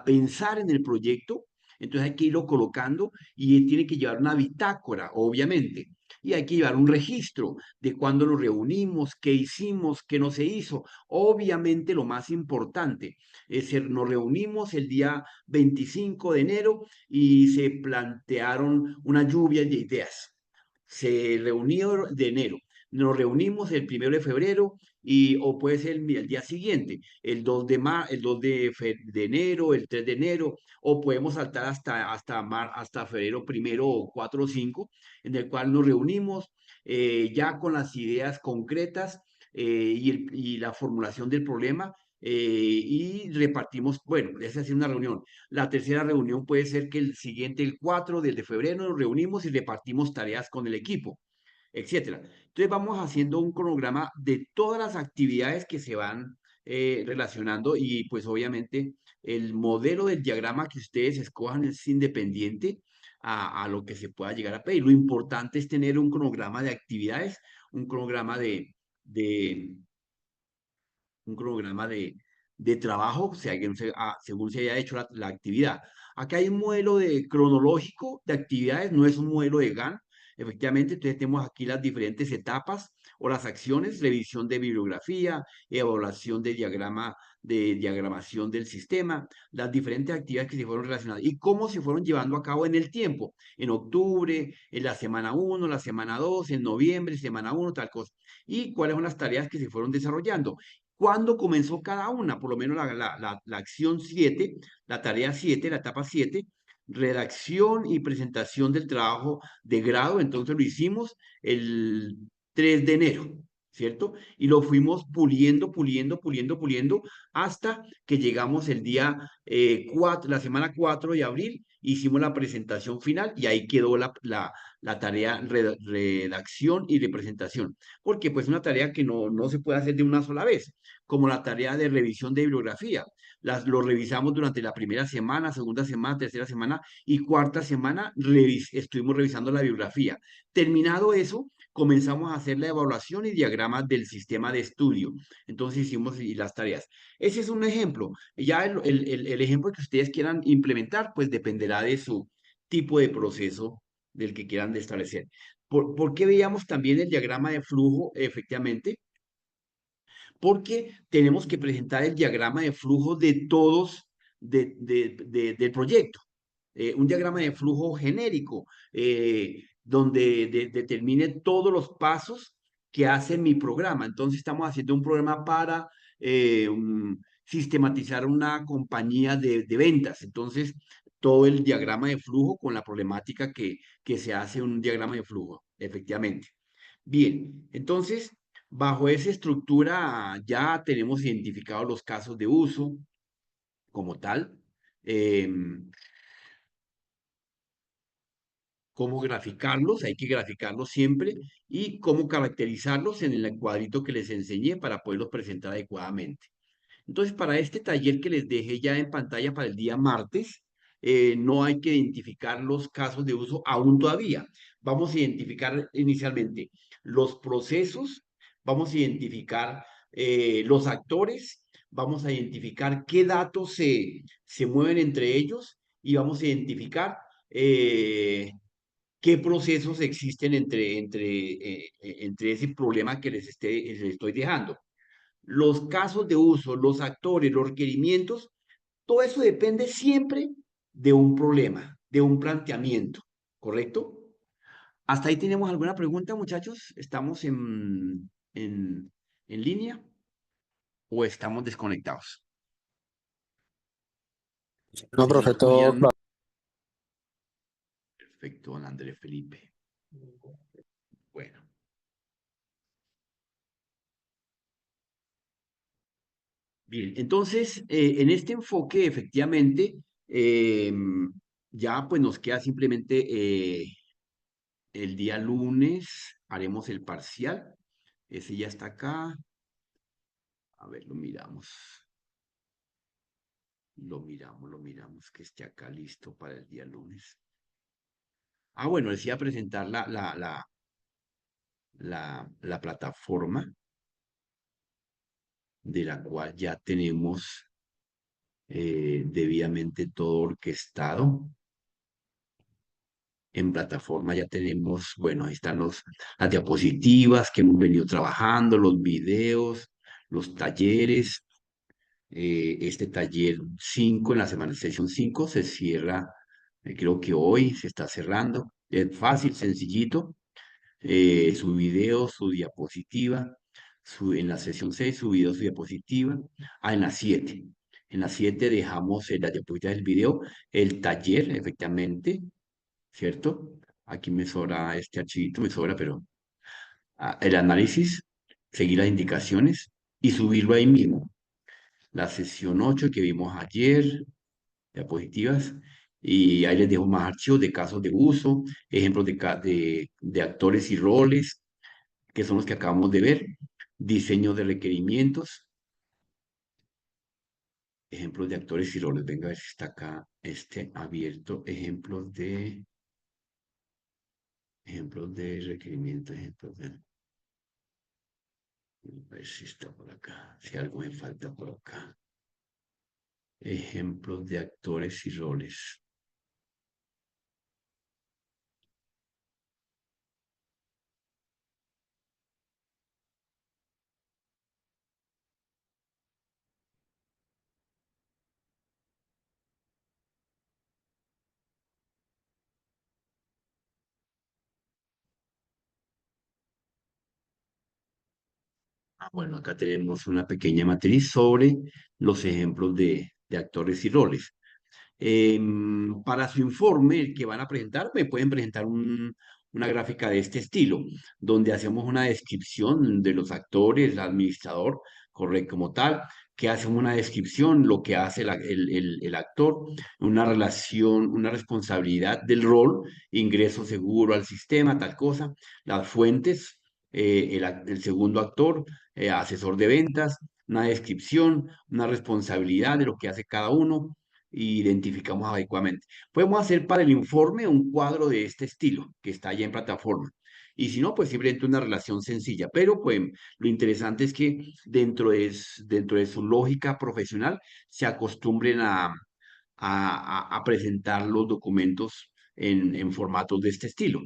pensar en el proyecto, entonces hay que irlo colocando y tiene que llevar una bitácora, obviamente. Y hay que llevar un registro de cuándo nos reunimos, qué hicimos, qué no se hizo. Obviamente lo más importante es que nos reunimos el día 25 de enero y se plantearon una lluvia de ideas. Se reunió de enero. Nos reunimos el 1 de febrero o puede ser el día siguiente, el 2 de enero, el 3 de enero, o podemos saltar hasta febrero 1 o 4 o 5, en el cual nos reunimos ya con las ideas concretas y la formulación del problema. Y repartimos, bueno, esa es una reunión. La tercera reunión puede ser que el siguiente, el 4 de febrero, nos reunimos y repartimos tareas con el equipo, etcétera. Entonces vamos haciendo un cronograma de todas las actividades que se van relacionando y pues obviamente el modelo del diagrama que ustedes escojan es independiente a lo que se pueda llegar a pedir. Lo importante es tener un cronograma de actividades, un cronograma de, un cronograma de trabajo según se haya hecho la actividad. Acá hay un modelo cronológico de actividades, no es un modelo de Gantt. Efectivamente, entonces tenemos aquí las diferentes etapas o las acciones, revisión de bibliografía, evaluación de diagramación del sistema, las diferentes actividades que se fueron relacionadas y cómo se fueron llevando a cabo en el tiempo, en octubre, en la semana 1, la semana 2, en noviembre, semana 1, tal cosa, y cuáles son las tareas que se fueron desarrollando. ¿Cuándo comenzó cada una? Por lo menos la acción 7, la tarea 7, la etapa 7, redacción y presentación del trabajo de grado. Entonces lo hicimos el 3 de enero, ¿cierto? Y lo fuimos puliendo, puliendo, puliendo, puliendo hasta que llegamos el día 4, la semana 4 de abril, hicimos la presentación final y ahí quedó la tarea redacción y representación, porque pues una tarea que no se puede hacer de una sola vez, como la tarea de revisión de bibliografía. Lo revisamos durante la primera semana, segunda semana, tercera semana y cuarta semana estuvimos revisando la bibliografía. Terminado eso, comenzamos a hacer la evaluación y diagramas del sistema de estudio. Entonces hicimos las tareas. Ese es un ejemplo. Ya el ejemplo que ustedes quieran implementar, pues dependerá de su tipo de proceso del que quieran establecer. ¿Por qué veíamos también el diagrama de flujo? Efectivamente, porque tenemos que presentar el diagrama de flujo de todos del proyecto. Un diagrama de flujo genérico, donde determine todos los pasos que hace mi programa. Entonces estamos haciendo un programa para sistematizar una compañía de ventas. Entonces, todo el diagrama de flujo con la problemática que se hace un diagrama de flujo, efectivamente. Bien, entonces, bajo esa estructura ya tenemos identificados los casos de uso como tal, cómo graficarlos, hay que graficarlos siempre, y cómo caracterizarlos en el cuadrito que les enseñé para poderlos presentar adecuadamente. Entonces, para este taller que les dejé ya en pantalla para el día martes, no hay que identificar los casos de uso aún todavía. Vamos a identificar inicialmente los procesos, vamos a identificar los actores, vamos a identificar qué datos se mueven entre ellos y vamos a identificar qué procesos existen entre ese problema que les estoy dejando. Los casos de uso, los actores, los requerimientos, todo eso depende siempre de un problema, de un planteamiento, ¿correcto? ¿Hasta ahí tenemos alguna pregunta, muchachos? ¿Estamos en línea o estamos desconectados? No, Señor profe, todo Julián, claro. perfecto, don Andrés Felipe. Bueno. Bien, entonces, en este enfoque, efectivamente, ya pues nos queda simplemente el día lunes, haremos el parcial. Ese ya está acá. A ver, lo miramos, que esté acá listo para el día lunes. Ah, bueno, decía presentar la plataforma de la cual ya tenemos debidamente todo orquestado. En plataforma ya tenemos, bueno, ahí están las diapositivas que hemos venido trabajando, los videos, los talleres. Este taller 5 en la semana sesión 5 se cierra, creo que hoy se está cerrando. Es fácil, sencillito. Su video, su diapositiva. En la sesión 6 su video, su diapositiva. Ah, en la 7. En la 7 dejamos la diapositiva del video, el taller, efectivamente, ¿cierto? Aquí me sobra este archivito, me sobra, pero el análisis, seguir las indicaciones y subirlo ahí mismo. La sesión 8 que vimos ayer, diapositivas, y ahí les dejo más archivos de casos de uso, ejemplos de actores y roles, que son los que acabamos de ver, diseño de requerimientos, ejemplos de actores y roles. Venga a ver si está acá este abierto, ejemplos de requerimientos, ejemplos de... A ver si está por acá, si algo me falta por acá. Ejemplos de actores y roles. Bueno, acá tenemos una pequeña matriz sobre los ejemplos de actores y roles. Para su informe, el que van a presentar, me pueden presentar una gráfica de este estilo, donde hacemos una descripción de los actores, el administrador, correcto como tal, que hacemos una descripción, lo que hace el actor, una relación, una responsabilidad del rol, ingreso seguro al sistema, tal cosa, las fuentes, el segundo actor, asesor de ventas, una descripción, una responsabilidad de lo que hace cada uno y identificamos adecuadamente. Podemos hacer para el informe un cuadro de este estilo que está ya en plataforma. Y si no, pues simplemente una relación sencilla. Pero pues lo interesante es que dentro de su lógica profesional se acostumbren a presentar los documentos en formatos de este estilo.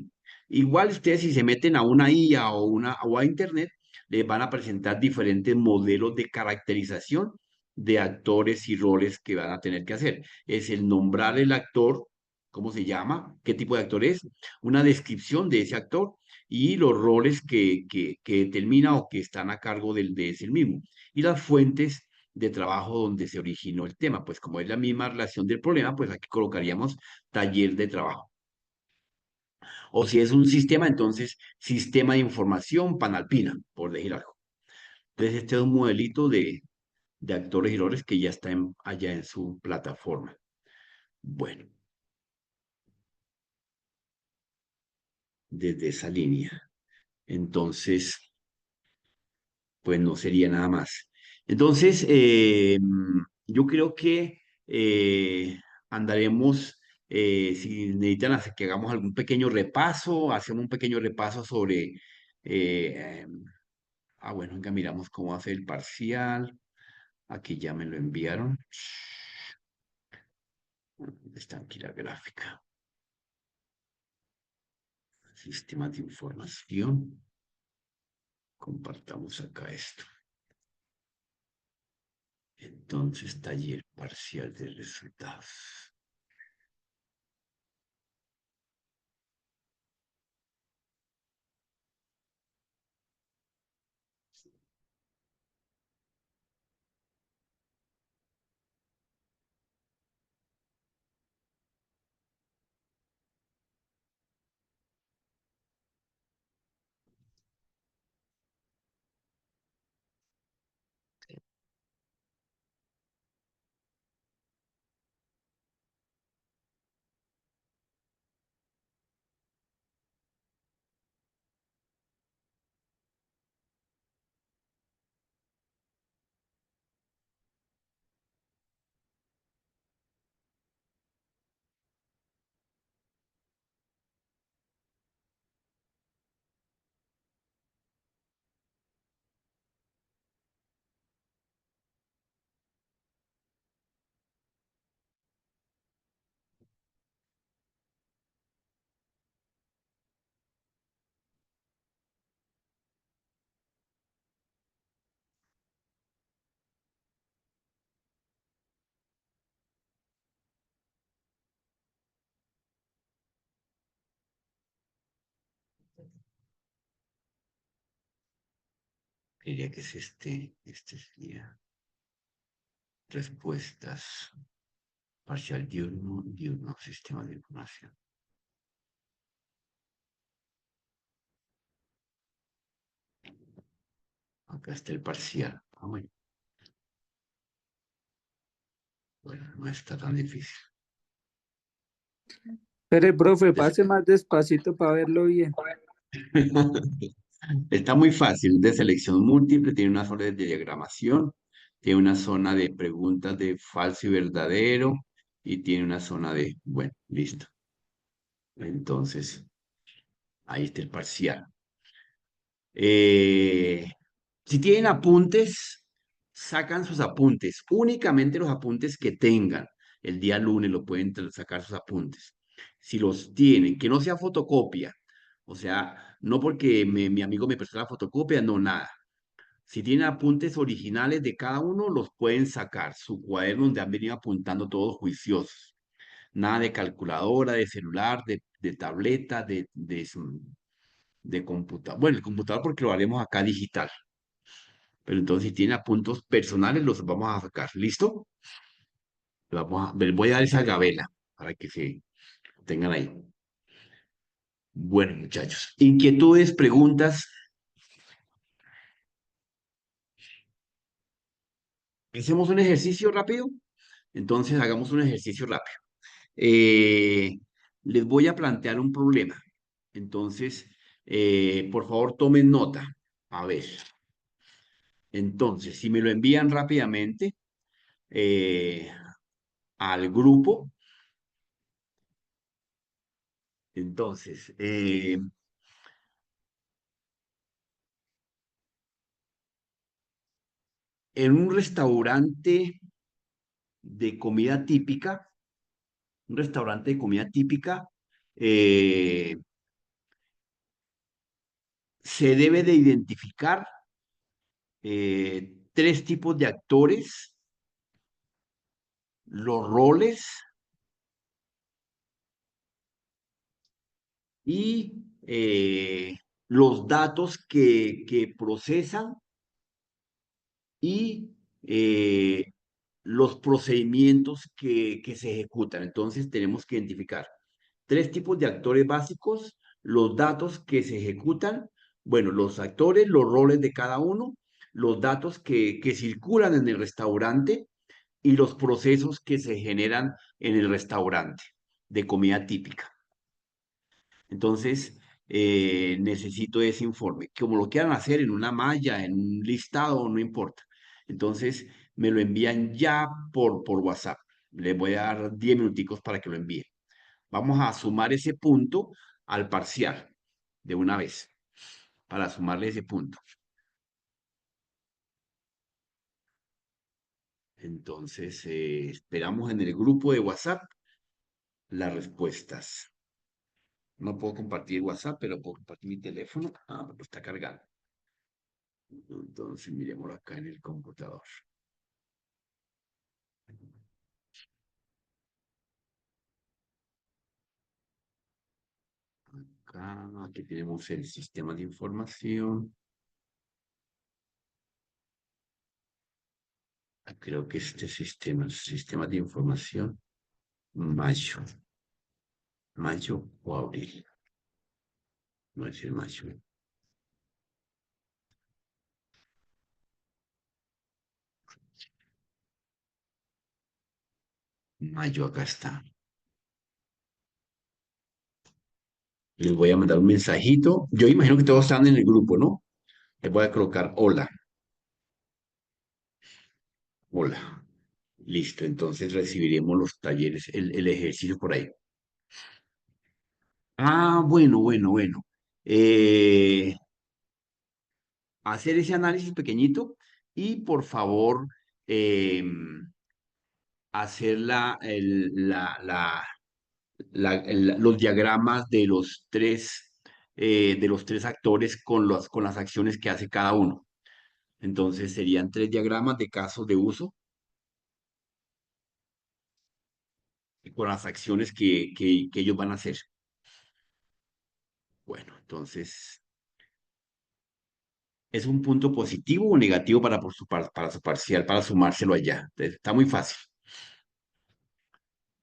Igual ustedes si se meten a una IA o a Internet, les van a presentar diferentes modelos de caracterización de actores y roles que van a tener que hacer. Es el nombrar el actor, cómo se llama, qué tipo de actor es, una descripción de ese actor y los roles que determina o que están a cargo de ese mismo. Y las fuentes de trabajo donde se originó el tema. Pues como es la misma relación del problema, pues aquí colocaríamos taller de trabajo. O si es un sistema, entonces sistema de información Panalpina, por decir algo. Entonces este es un modelito de actores y roles que ya está allá en su plataforma. Bueno, desde esa línea. Entonces, pues no sería nada más. Entonces, yo creo que andaremos, si necesitan que hagamos algún pequeño repaso, hacemos un pequeño repaso sobre, eh, bueno, venga, miramos cómo hace el parcial. Aquí ya me lo enviaron. ¿Dónde está aquí la gráfica? Sistema de información. Compartamos acá esto. Entonces, taller parcial de resultados. Diría que es este sería respuestas parcial diurno, sistema de información. Acá está el parcial. Ah, bueno. Bueno, no está tan difícil. Pero, profe, pase más despacito para verlo bien. Está muy fácil, de selección múltiple, tiene una zona de diagramación, tiene una zona de preguntas de falso y verdadero, y tiene una zona de, bueno, listo. Entonces, ahí está el parcial. Si tienen apuntes, sacan sus apuntes, únicamente los apuntes que tengan. El día lunes lo pueden sacar sus apuntes. Si los tienen, que no sea fotocopia, o sea, no porque mi amigo me prestó la fotocopia, no, nada. Si tienen apuntes originales de cada uno, los pueden sacar. Su cuaderno donde han venido apuntando todos juiciosos. Nada de calculadora, de celular, de tableta, de computador. Bueno, el computador porque lo haremos acá digital. Pero entonces si tienen apuntes personales, los vamos a sacar. ¿Listo? Les voy a dar esa gabela para que se tengan ahí. Bueno, muchachos. Inquietudes, preguntas. ¿Hacemos un ejercicio rápido? Entonces hagamos un ejercicio rápido. Eh, Les voy a plantear un problema. Entonces, por favor, tomen nota. A ver. Entonces, si me lo envían rápidamente eh, al grupo, entonces, en un restaurante de comida típica, un restaurante de comida típica, eh, se debe de identificar tres tipos de actores, los roles y los datos que procesan y los procedimientos que se ejecutan. Entonces tenemos que identificar tres tipos de actores básicos, los datos que se ejecutan, bueno, los actores, los roles de cada uno, los datos que circulan en el restaurante y los procesos que se generan en el restaurante de comida típica. Entonces, necesito ese informe. Como lo quieran hacer en una malla, en un listado, no importa. Entonces, me lo envían ya por WhatsApp. Les voy a dar 10 minuticos para que lo envíen. Vamos a sumar ese punto al parcial de una vez, para sumarle ese punto. Entonces, esperamos en el grupo de WhatsApp las respuestas. No puedo compartir WhatsApp, pero puedo compartir mi teléfono. Ah, pero está cargando. Entonces, miremoslo acá en el computador. Acá, aquí tenemos el sistema de información. Creo que este sistema de información, mayo. Mayo o abril. No es el mayo. Mayo, acá está. Les voy a mandar un mensajito. Yo imagino que todos están en el grupo, ¿no? Les voy a colocar hola. Hola. Listo, entonces recibiremos los talleres, el ejercicio por ahí. Ah, bueno. Eh, Hacer ese análisis pequeñito y por favor hacer los diagramas de los tres actores con las acciones que hace cada uno. Entonces serían tres diagramas de casos de uso con las acciones que ellos van a hacer. Bueno, entonces ¿Es un punto positivo o negativo para su parcial, para sumárselo allá? Entonces, está muy fácil.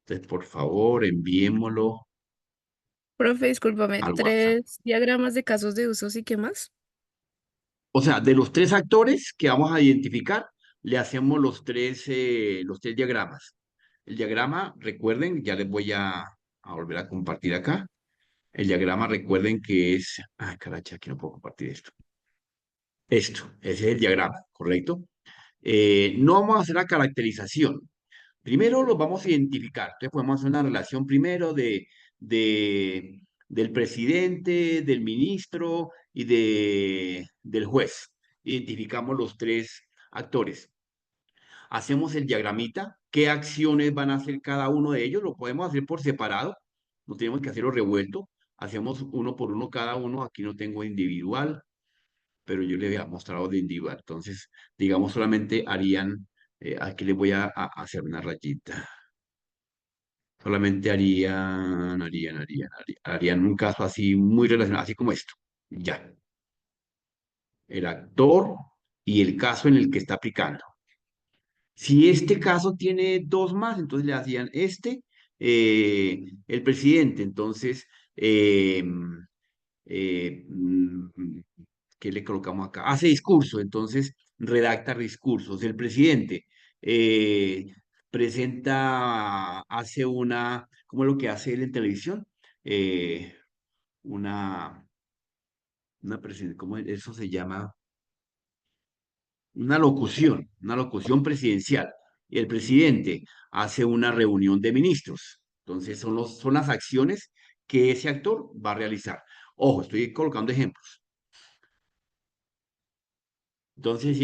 Entonces, por favor, enviémoslo Profe, discúlpame, al WhatsApp. 3 diagramas de casos de usos y qué más. O sea, de los 3 actores que vamos a identificar, le hacemos los tres diagramas. El diagrama, recuerden, ya les voy a volver a compartir acá. El diagrama, recuerden que es... Ay, caracha, aquí no puedo compartir esto. Esto, ese es el diagrama, ¿correcto? No vamos a hacer la caracterización. Primero los vamos a identificar. Entonces podemos hacer una relación primero del presidente, del ministro y del juez. Identificamos los 3 actores. Hacemos el diagramita. ¿Qué acciones van a hacer cada uno de ellos? Lo podemos hacer por separado. No tenemos que hacerlo revuelto. Hacemos uno por uno cada uno. Aquí no tengo individual, pero yo les había mostrado de individual. Entonces, digamos, solamente harían, aquí les voy a hacer una rayita. Solamente harían un caso así muy relacionado, así como esto. Ya. El actor y el caso en el que está aplicando. Si este caso tiene 2 más, entonces le hacían el presidente. Entonces, eh, eh, mm, ¿qué le colocamos acá? Hace discurso, entonces redacta discursos. El presidente eh, hace ¿cómo es lo que hace él en televisión? Eh, una, ¿cómo eso se llama? Una locución presidencial. Y el presidente hace una reunión de ministros. Entonces son las acciones que ese actor va a realizar. Ojo, estoy colocando ejemplos. Entonces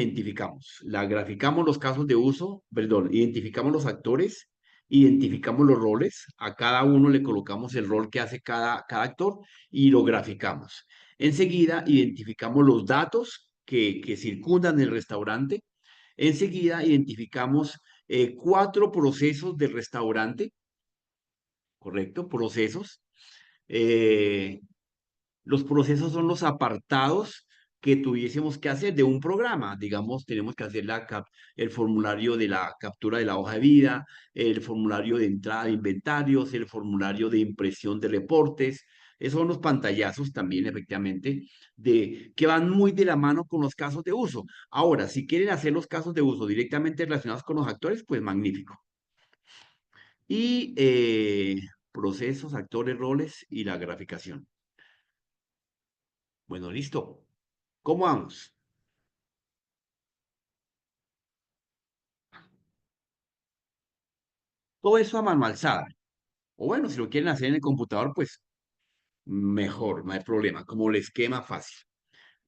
graficamos los casos de uso, perdón, identificamos los actores, identificamos los roles, a cada uno le colocamos el rol que hace cada actor y lo graficamos. Enseguida identificamos los datos que circundan el restaurante. Enseguida identificamos 4 procesos del restaurante, ¿correcto? Procesos. Eh, los procesos son los apartados que tuviésemos que hacer de un programa. Digamos, tenemos que hacer el formulario de la captura de la hoja de vida, el formulario de entrada de inventarios, el formulario de impresión de reportes. Esos son los pantallazos también, efectivamente, que van muy de la mano con los casos de uso. Ahora, si quieren hacer los casos de uso directamente relacionados con los actores, pues magnífico. Y procesos, actores, roles y la graficación. Bueno, listo. ¿Cómo vamos? Todo eso a mano alzada. O bueno, si lo quieren hacer en el computador, pues mejor, no hay problema. Como les quema fácil.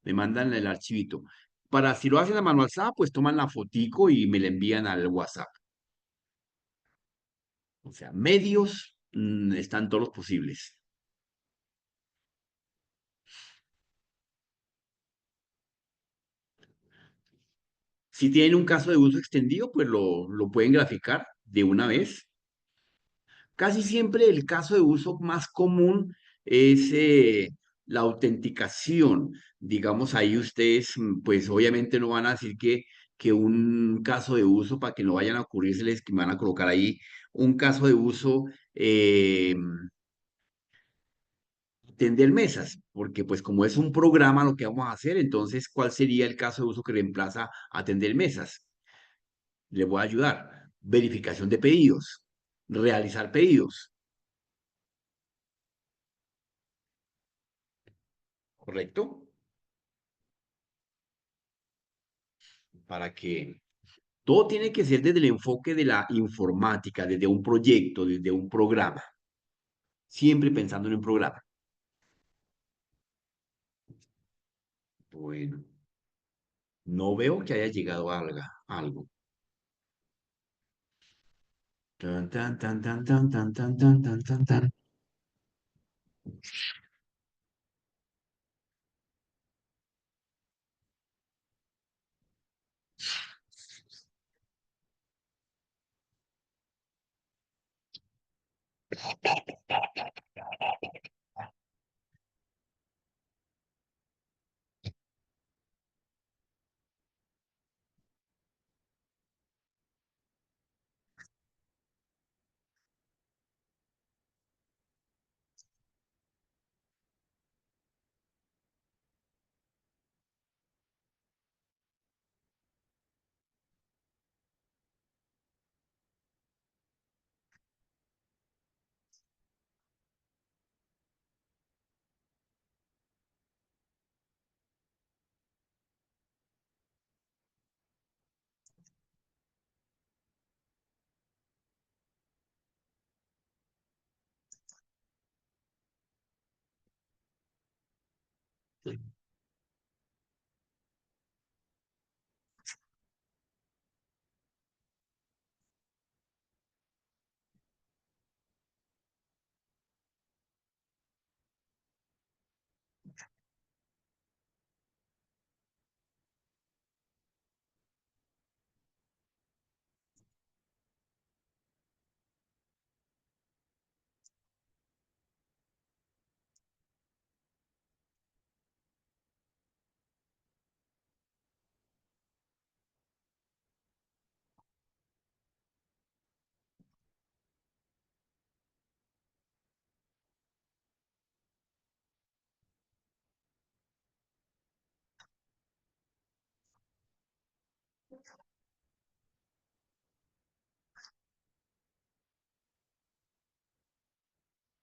Me mandan el archivito. Para si lo hacen a mano alzada, pues toman la fotico y me la envían al WhatsApp. O sea, medios están todos los posibles. Si tienen un caso de uso extendido, pues lo pueden graficar de una vez. Casi siempre el caso de uso más común es la autenticación. Digamos, ahí ustedes, pues obviamente no van a decir que un caso de uso, para que no vayan a ocurrirse, que van a colocar ahí un caso de uso, tender mesas, porque pues como es un programa lo que vamos a hacer, entonces, ¿cuál sería el caso de uso que reemplaza a tender mesas? Le voy a ayudar. Verificación de pedidos, realizar pedidos, ¿correcto? Para que todo tiene que ser desde el enfoque de la informática, desde un proyecto, desde un programa, siempre pensando en un programa. Bueno, no veo que haya llegado algo. Tan, tan, tan, tan, tan, tan, tan, tan, tan, tan, tan.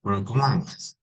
Bueno, ¿cómo andas?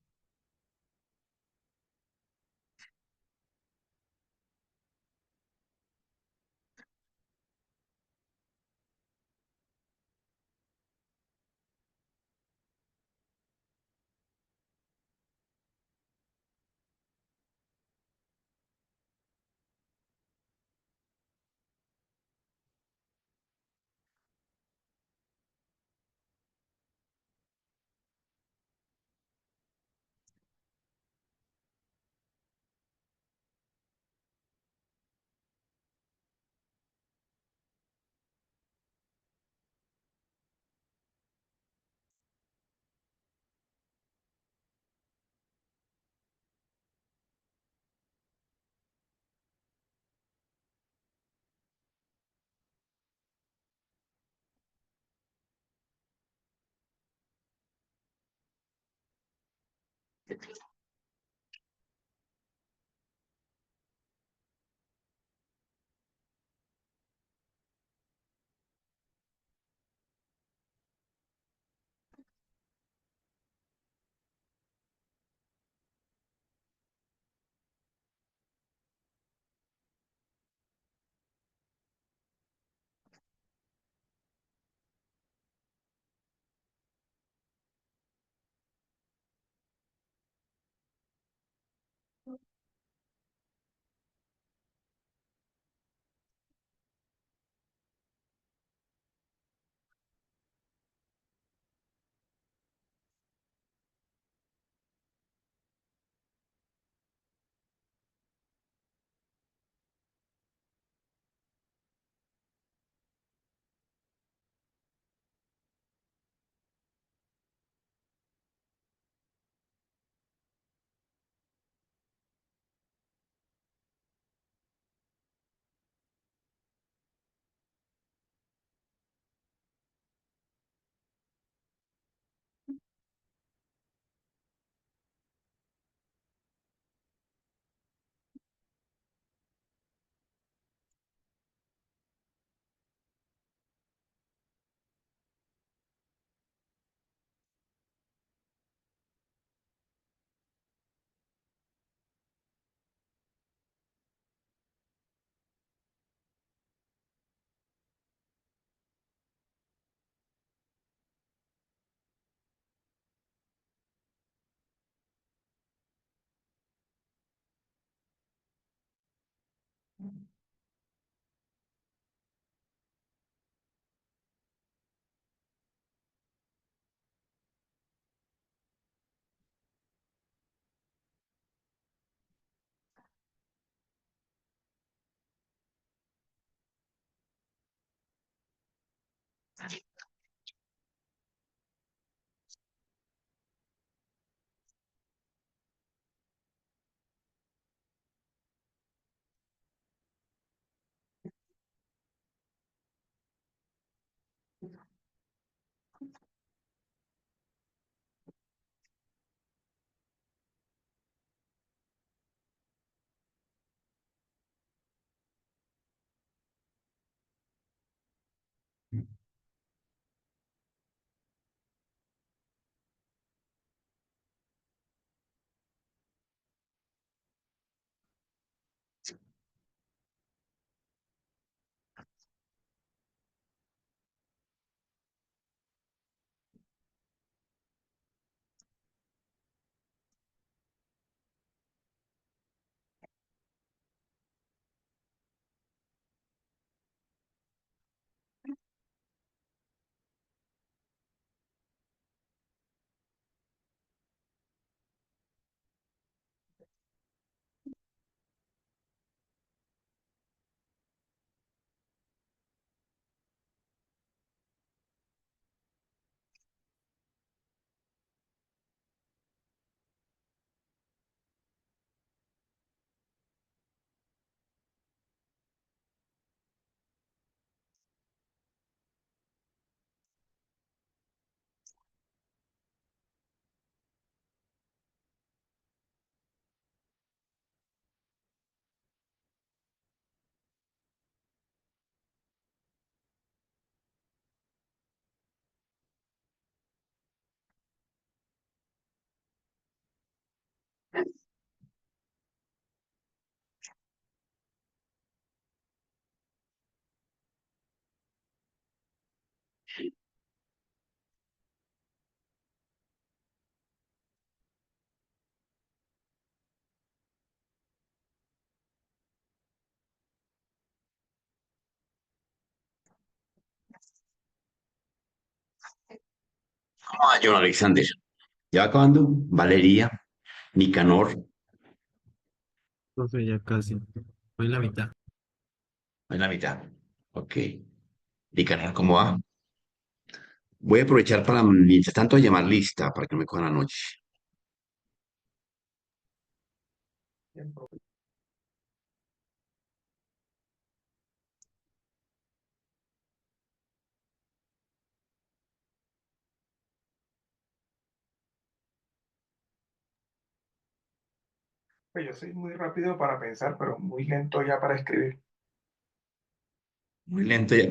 Ah, John Alexander. ¿Ya va acabando? Valeria, Nicanor, Profe, ya casi. Voy en la mitad. en la mitad. Ok. Nicanor, ¿cómo va? Voy a aprovechar para, mientras tanto, llamar lista para que no me cojan la noche. Bien, profe. Pues yo soy muy rápido para pensar, pero muy lento ya para escribir. Muy lento ya.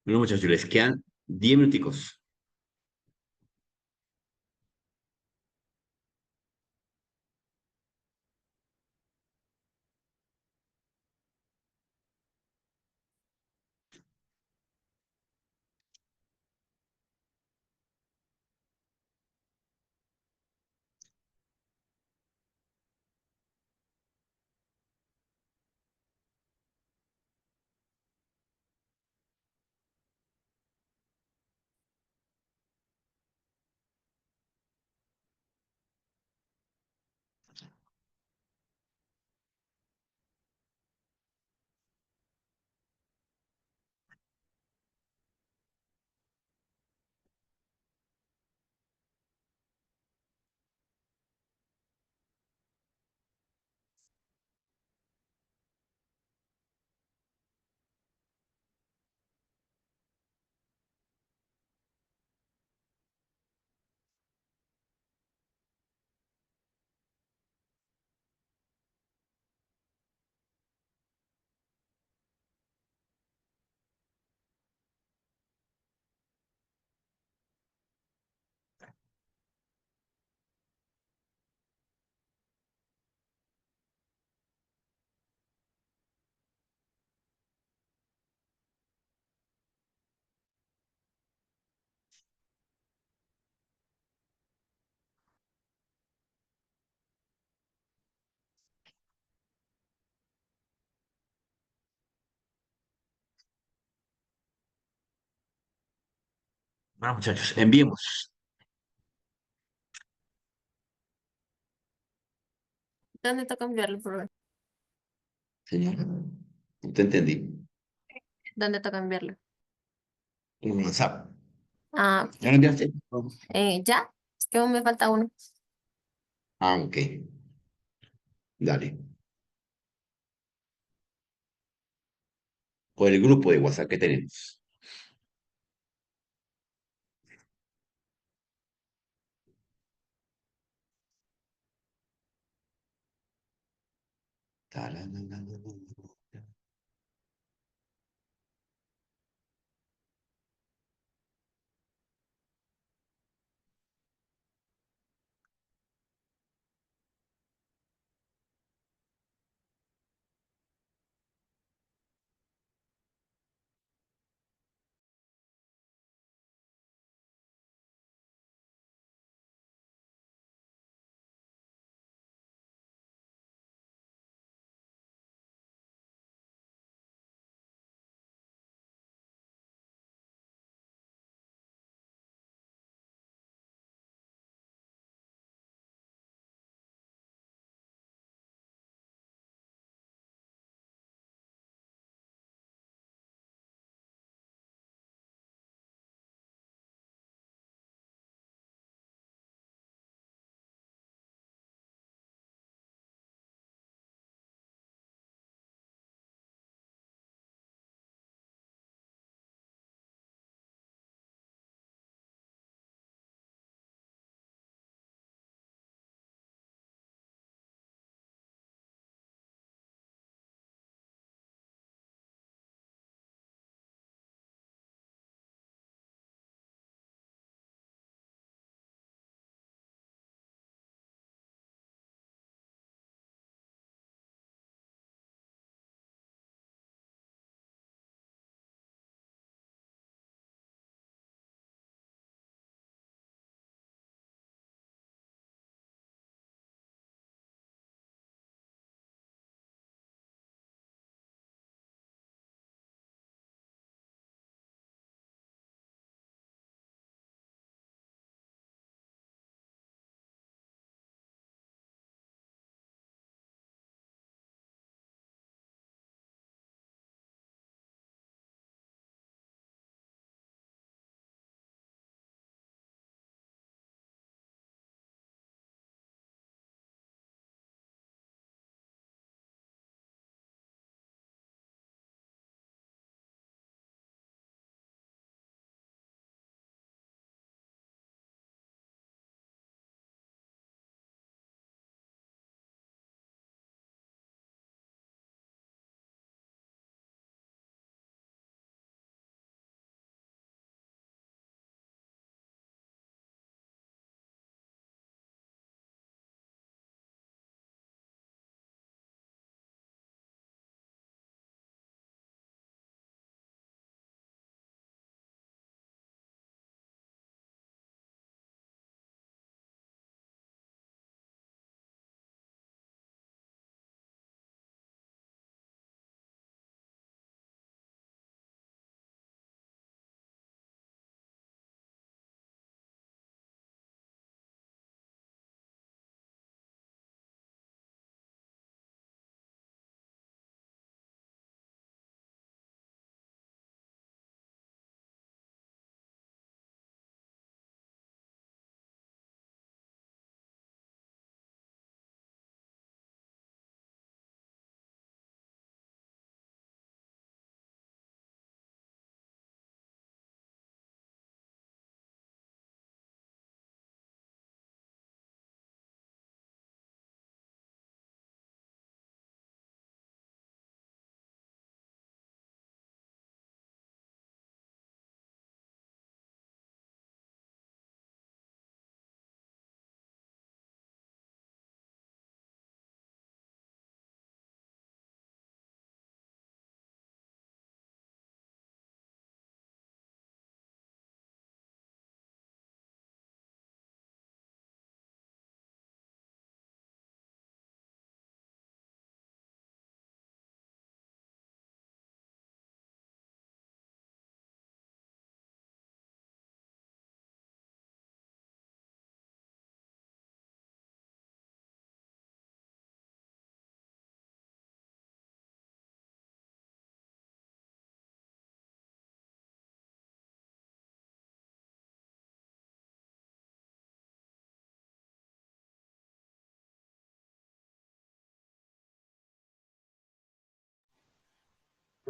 Bueno, muchachos, les quedan 10 minuticos. Bueno, muchachos, enviemos. ¿Dónde toca enviarlo, profe? Señora, no te entendí. ¿Dónde toca enviarlo? Por WhatsApp. Ah, ¿Ya lo enviaste? ¿ya? Es que aún me falta uno. Ah, ok. Dale. Por el grupo de WhatsApp que tenemos.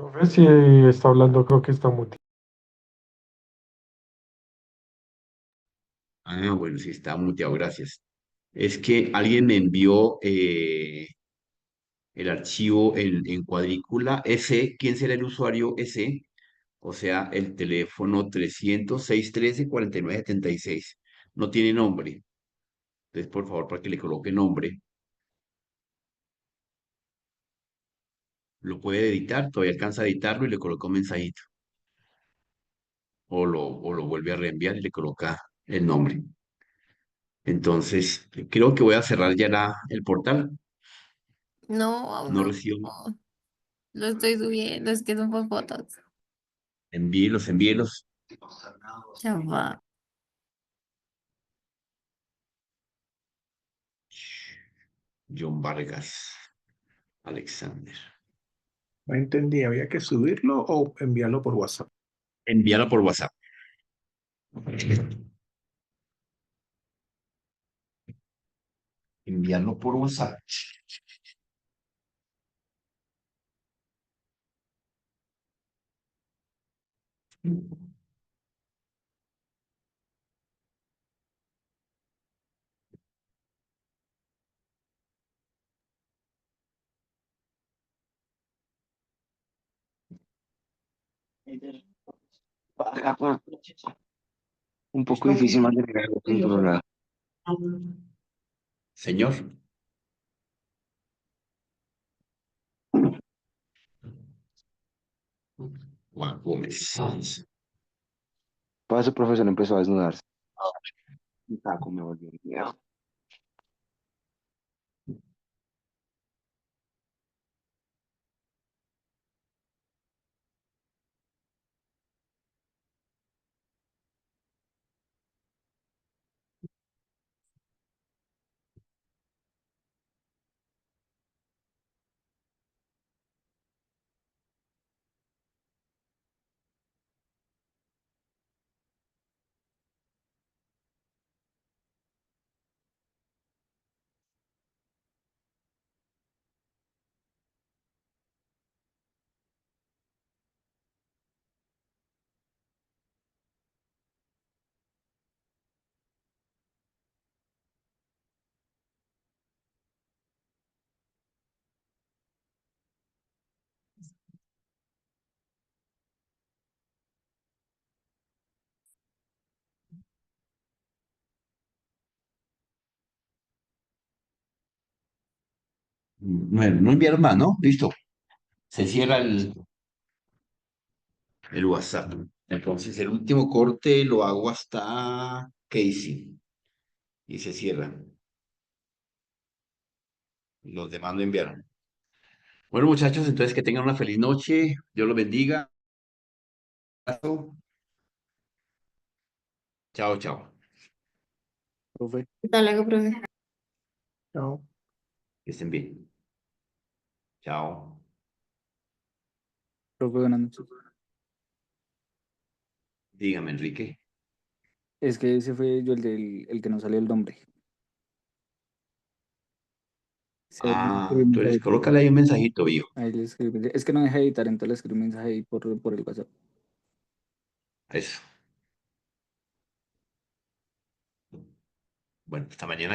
Profe, si está hablando, creo que está muteado. Ah, bueno, sí, está muteado, gracias. Es que alguien me envió el archivo en cuadrícula S. ¿Quién será el usuario S? O sea, el teléfono 300-613-4976. No tiene nombre. Entonces, por favor, para que le coloque nombre, lo puede editar, todavía alcanza a editarlo y le coloca un mensajito. O lo vuelve a reenviar y le coloca el nombre. Entonces, creo que voy a cerrar ya el portal. No, aún No no. recibo. Lo estoy subiendo, es que son por fotos. Envíelos, envíelos. Ya va. John Vargas, Alexander. No entendí, ¿había que subirlo o enviarlo por WhatsApp? Envíalo por WhatsApp. Enviarlo por WhatsApp. Un poco difícil mantener algo controlado. Señor. Juan Gómez. Para su profesor empezó a desnudarse. Un taco me volvió miedo. Bueno, no enviaron más, ¿no? Listo. Se cierra el WhatsApp. Entonces, el último corte lo hago hasta Casey. Y se cierra. Los demás no enviaron. Bueno, muchachos, entonces que tengan una feliz noche. Dios los bendiga. Chao, chao. Profe, Hasta luego, profe. No. Que estén bien. Chao. profe, buenas noches. Dígame, Enrique. Es que ese fue yo el que no salió el nombre. Sí, ahí le escribí Ah, un entonces mensajito. colócale ahí un mensajito, viejo. Ahí le escribí. Es que no deja editar, entonces le escribí un mensaje ahí por el WhatsApp. Eso. Bueno, hasta mañana.